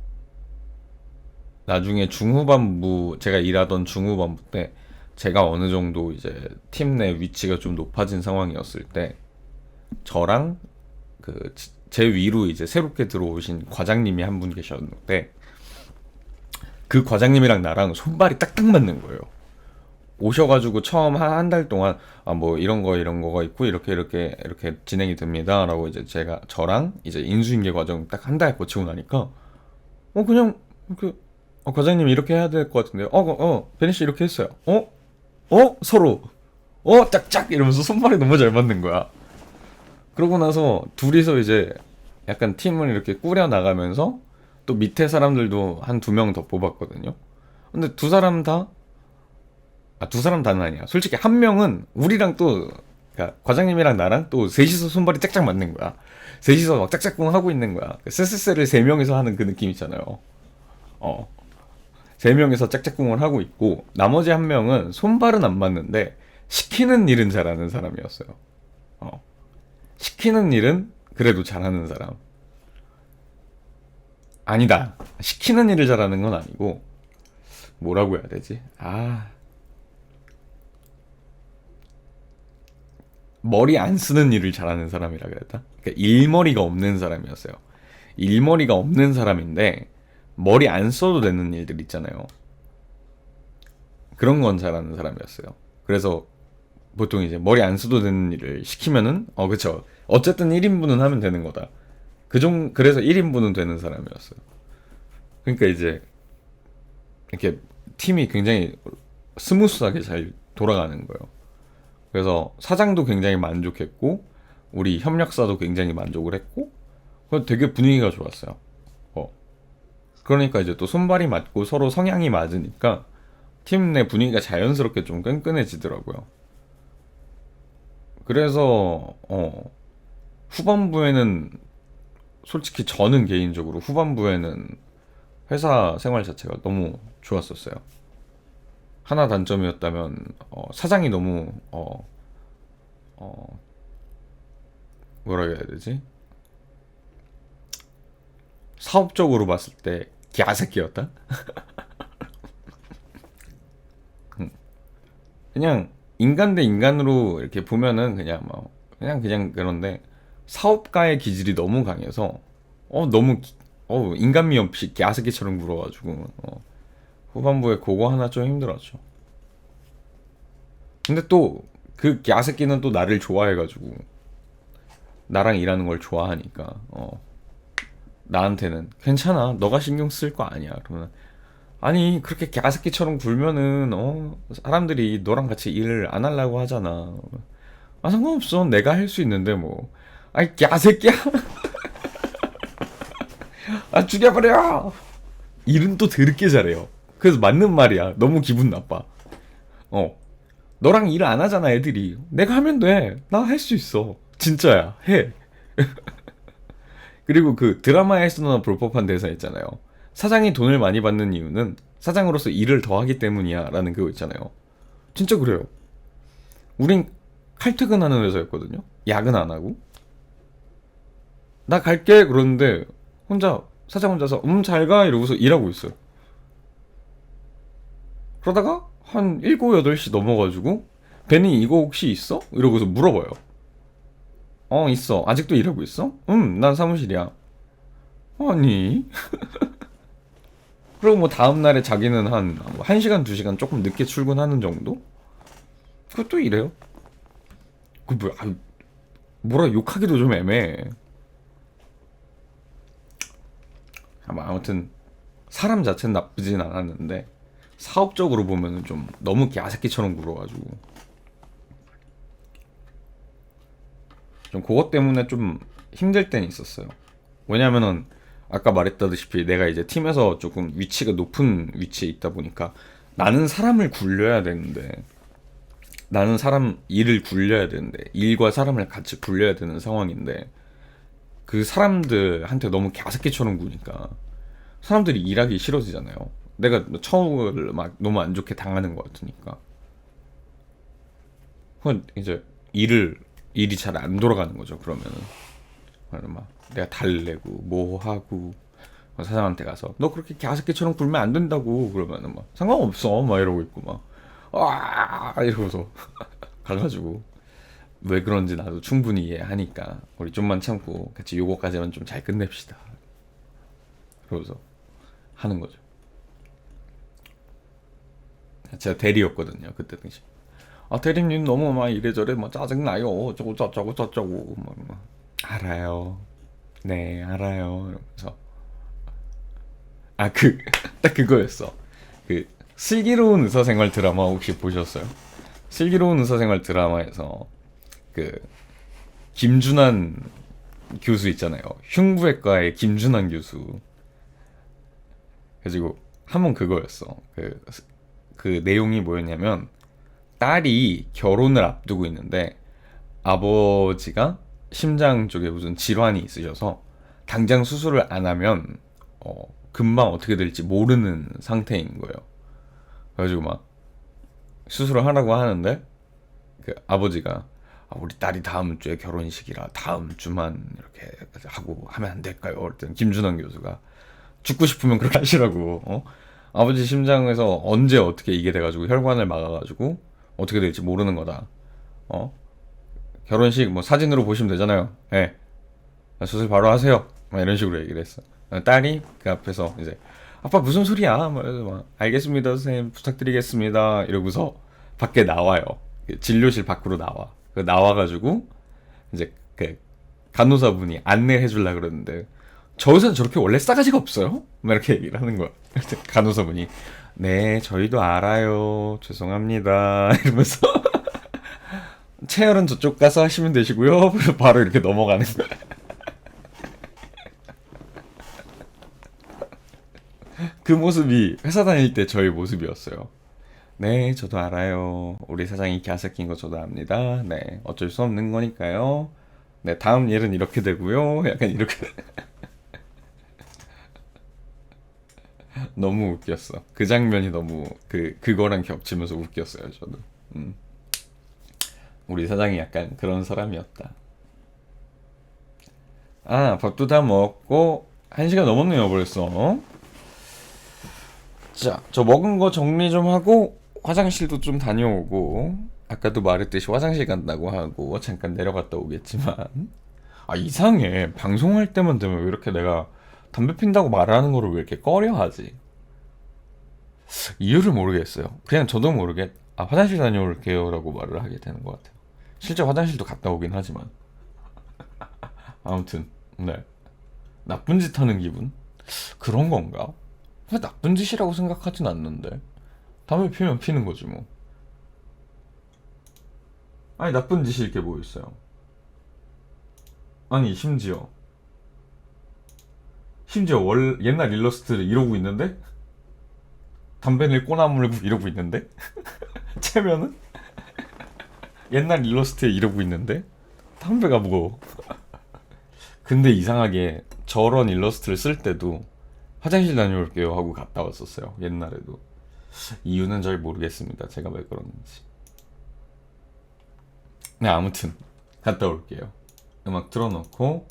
나중에 중후반부 제가 일하던 중후반부 때 제가 어느 정도 이제 팀 내 위치가 좀 높아진 상황이었을 때 저랑 그 제 위로 이제 새롭게 들어오신 과장님이 한 분 계셨는데 그 과장님이랑 나랑 손발이 딱딱 맞는 거예요. 오셔가지고 처음 한 달 동안 뭐 이런 거가 있고 이렇게 진행이 됩니다라고 이제 저랑 이제 인수인계 과정 딱 한 달 거치고 나니까 그냥 이렇게 과장님 이렇게 해야 될 것 같은데요. 베니 씨 이렇게 했어요. 서로 짝짝 이러면서 손발이 너무 잘 맞는 거야. 그러고 나서 둘이서 이제 약간 팀을 이렇게 꾸려 나가면서 또 밑에 사람들도 한 2명 더 뽑았거든요. 근데 두 사람 다는 아니야. 솔직히 한 명은 우리랑 또 그러니까 과장님이랑 나랑 또 셋이서 손발이 짝짝 맞는 거야. 셋이서 막 짝짝꿍 하고 있는 거야. 쎄쎄쎄를 3명이서 하는 그 느낌 있잖아요. 3명이서 짝짝꿍을 하고 있고 나머지 한 명은 손발은 안 맞는데 시키는 일은 잘하는 사람이었어요. 시키는 일은 그래도 잘하는 사람. 아니다. 시키는 일을 잘하는 건 아니고 뭐라고 해야 되지? 머리 안 쓰는 일을 잘하는 사람이라 그랬다. 그러니까 일머리가 없는 사람이었어요. 일머리가 없는 사람인데 머리 안 써도 되는 일들 있잖아요. 그런 건 잘하는 사람이었어요. 그래서 보통 이제 머리 안 써도 되는 일을 시키면은 그쵸. 어쨌든 1인분은 하면 되는 거다. 그래서 1인분은 되는 사람이었어요. 그러니까 이제 이렇게 팀이 굉장히 스무스하게 잘 돌아가는 거예요. 그래서 사장도 굉장히 만족했고 우리 협력사도 굉장히 만족을 했고 되게 분위기가 좋았어요. 그러니까 이제 또 손발이 맞고 서로 성향이 맞으니까 팀 내 분위기가 자연스럽게 좀 끈끈해지더라고요. 그래서 후반부에는 솔직히 저는 개인적으로 후반부에는 회사 생활 자체가 너무 좋았었어요. 하나 단점이었다면 사장이 너무 어, 뭐라 해야 되지? 사업적으로 봤을 때 개새끼였다? 그냥 인간 대 인간으로 이렇게 보면은 그냥 뭐 그냥 그런데 사업가의 기질이 너무 강해서 너무 인간미 없이 개새끼처럼 굴어가지고 후반부에 그거 하나 좀 힘들었죠. 근데 또 그 개새끼는 또 나를 좋아해가지고 나랑 일하는 걸 좋아하니까 나한테는 괜찮아 너가 신경 쓸 거 아니야 그러면 아니 그렇게 개새끼처럼 굴면은 사람들이 너랑 같이 일을 안 하려고 하잖아. 아 상관없어 내가 할 수 있는데 뭐 아이 개새끼야 아 죽여버려. 일은 또 더럽게 잘해요. 그래서 맞는 말이야. 너무 기분 나빠. 너랑 일 안 하잖아 애들이. 내가 하면 돼나 할 수 있어 진짜야 해. 그리고 그 드라마에서나 볼 법한 대사 있잖아요. 사장이 돈을 많이 받는 이유는 사장으로서 일을 더 하기 때문이야 라는 그거 있잖아요. 진짜 그래요. 우린 칼퇴근하는 회사였거든요. 야근 안 하고. 나 갈게 그러는데 사장 혼자서 잘 가 이러고서 일하고 있어요. 그러다가 한 7, 8시 넘어가지고 베니 이거 혹시 있어? 이러고서 물어봐요. 있어. 아직도 일하고 있어? 난 사무실이야. 아니 그리고 뭐 다음날에 자기는 한 1시간 2시간 조금 늦게 출근하는 정도? 그것도 이래요. 뭐라 욕하기도 좀 애매해. 아무튼 사람 자체는 나쁘진 않았는데 사업적으로 보면은 좀 너무 개새끼처럼 굴어가지고 좀 그것 때문에 좀 힘들 때는 있었어요. 왜냐면은 아까 말했다시피 내가 이제 팀에서 조금 위치가 높은 위치에 있다 보니까 나는 사람을 굴려야 되는데 나는 사람 일을 굴려야 되는데 일과 사람을 같이 굴려야 되는 상황인데 그 사람들한테 너무 개새끼처럼 구니까 사람들이 일하기 싫어지잖아요. 내가 처음을 막 너무 안 좋게 당하는 것 같으니까 그건 이제 일이 잘 안 돌아가는 거죠. 그러면은 막 내가 달래고 뭐 하고 사장한테 가서 너 그렇게 개새끼처럼 굴면 안 된다고 그러면은 막 상관없어 막 이러고 있고 막 이러고서 가가지고 왜 그런지 나도 충분히 이해하니까 우리 좀만 참고 같이 요거까지만 좀 잘 끝냅시다. 그러고서 하는 거죠. 제가 대리였거든요 그때 당시. 대리님 너무 막 이래저래 막 짜증나요 어쩌고 저쩌고 저쩌고 막 알아요. 네 알아요 이러면서 딱 그거였어. 그 슬기로운 의사생활 드라마 혹시 보셨어요? 슬기로운 의사생활 드라마에서 그 김준환 교수 있잖아요. 흉부외과의 김준환 교수. 그래가지고 한 번 그거였어. 그 내용이 뭐였냐면 딸이 결혼을 앞두고 있는데 아버지가 심장 쪽에 무슨 질환이 있으셔서 당장 수술을 안 하면 금방 어떻게 될지 모르는 상태인 거예요. 그래가지고 막 수술을 하라고 하는데 그 아버지가 우리 딸이 다음 주에 결혼식이라 다음 주만 이렇게 하고 하면 안 될까요? 그랬더니 김준환 교수가 죽고 싶으면 그렇게 하시라고. 아버지 심장에서 언제 어떻게 이게 돼가지고 혈관을 막아가지고 어떻게 될지 모르는 거다. 결혼식 뭐 사진으로 보시면 되잖아요. 예. 수술 바로 하세요. 막 이런 식으로 얘기를 했어. 딸이 그 앞에서 이제 아빠 무슨 소리야? 막 알겠습니다 선생님 부탁드리겠습니다 이러고서 밖에 나와요. 그 진료실 밖으로 나와. 그 나와가지고 이제 그 간호사분이 안내해 주려 그러는데 저 의사는 저렇게 원래 싸가지가 없어요? 막 이렇게 얘기를 하는 거야. 그래서 간호사분이 네 저희도 알아요 죄송합니다 이러면서 체열은 저쪽 가서 하시면 되시고요. 그래서 바로 이렇게 넘어가는 거야. 그 모습이 회사 다닐 때 저의 모습이었어요. 네, 저도 알아요. 우리 사장이 개새끼인 거 저도 압니다. 네, 어쩔 수 없는 거니까요. 네, 다음 일은 이렇게 되고요. 약간 이렇게 너무 웃겼어. 그 장면이 너무 그거랑 겹치면서 웃겼어요. 저도. 음. 우리 사장이 약간 그런 사람이었다. 아, 밥도 다 먹고 1시간 넘었네요, 벌써. 자, 저 먹은 거 정리 좀 하고 화장실도 좀 다녀오고 아까도 말했듯이 화장실 간다고 하고 잠깐 내려갔다 오겠지만 아 이상해 방송할 때만 되면 왜 이렇게 내가 담배 핀다고 말하는 거를 왜 이렇게 꺼려하지? 이유를 모르겠어요. 그냥 저도 모르게 아 화장실 다녀올게요라고 말을 하게 되는 것 같아요. 실제 화장실도 갔다 오긴 하지만 아무튼 네 나쁜 짓 하는 기분 그런 건가? 왜 나쁜 짓이라고 생각하진 않는데 담배 피면 피는 거지 뭐. 아니 나쁜 짓일 게 뭐 있어요. 아니 심지어 옛날 일러스트를 이러고 있는데 담배를 꼬나 물고 이러고 있는데 체면은 옛날 일러스트에 이러고 있는데 담배가 뭐. 근데 이상하게 저런 일러스트를 쓸 때도 화장실 다녀올게요 하고 갔다 왔었어요 옛날에도. 이유는 잘 모르겠습니다 제가 왜 그러는지. 네 아무튼 갔다 올게요. 음악 틀어놓고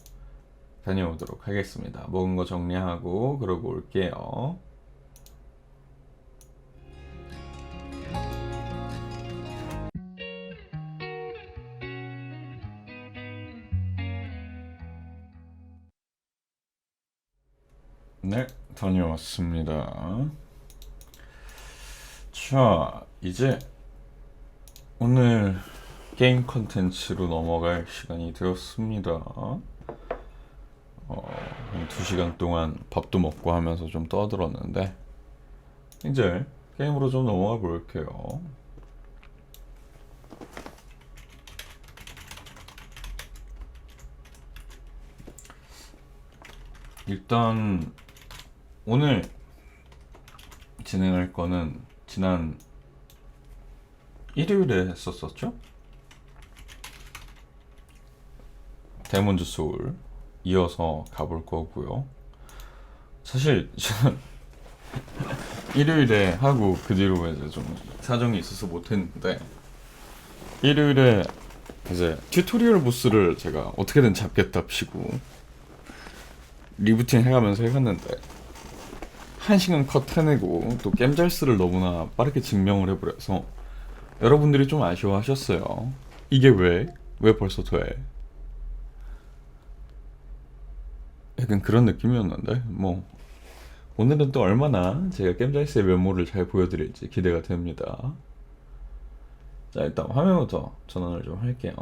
다녀오도록 하겠습니다. 먹은 거 정리하고 그러고 올게요. 네, 다녀왔습니다. 자, 이제 오늘 게임 컨텐츠로 넘어갈 시간이 되었습니다. 한 2시간 동안 밥도 먹고 하면서 좀 떠들었는데 이제 게임으로 좀 넘어가 볼게요. 일단 오늘 진행할 거는 지난 일요일에 했었었죠? 데몬즈 소울 이어서 가볼 거고요. 사실 저는 일요일에 하고 그 뒤로 이제 좀 사정이 있어서 못했는데 일요일에 이제 튜토리얼 보스를 제가 어떻게든 잡겠답시고 리부팅 해가면서 해봤는데 1시간 컷 해내고 또 겜잘스를 너무나 빠르게 증명을 해버려서 여러분들이 좀 아쉬워하셨어요. 이게 왜 벌써 돼? 약간 그런 느낌이었는데 뭐 오늘은 또 얼마나 제가 겜잘스의 면모를 잘 보여드릴지 기대가 됩니다. 자 일단 화면부터 전환을 좀 할게요.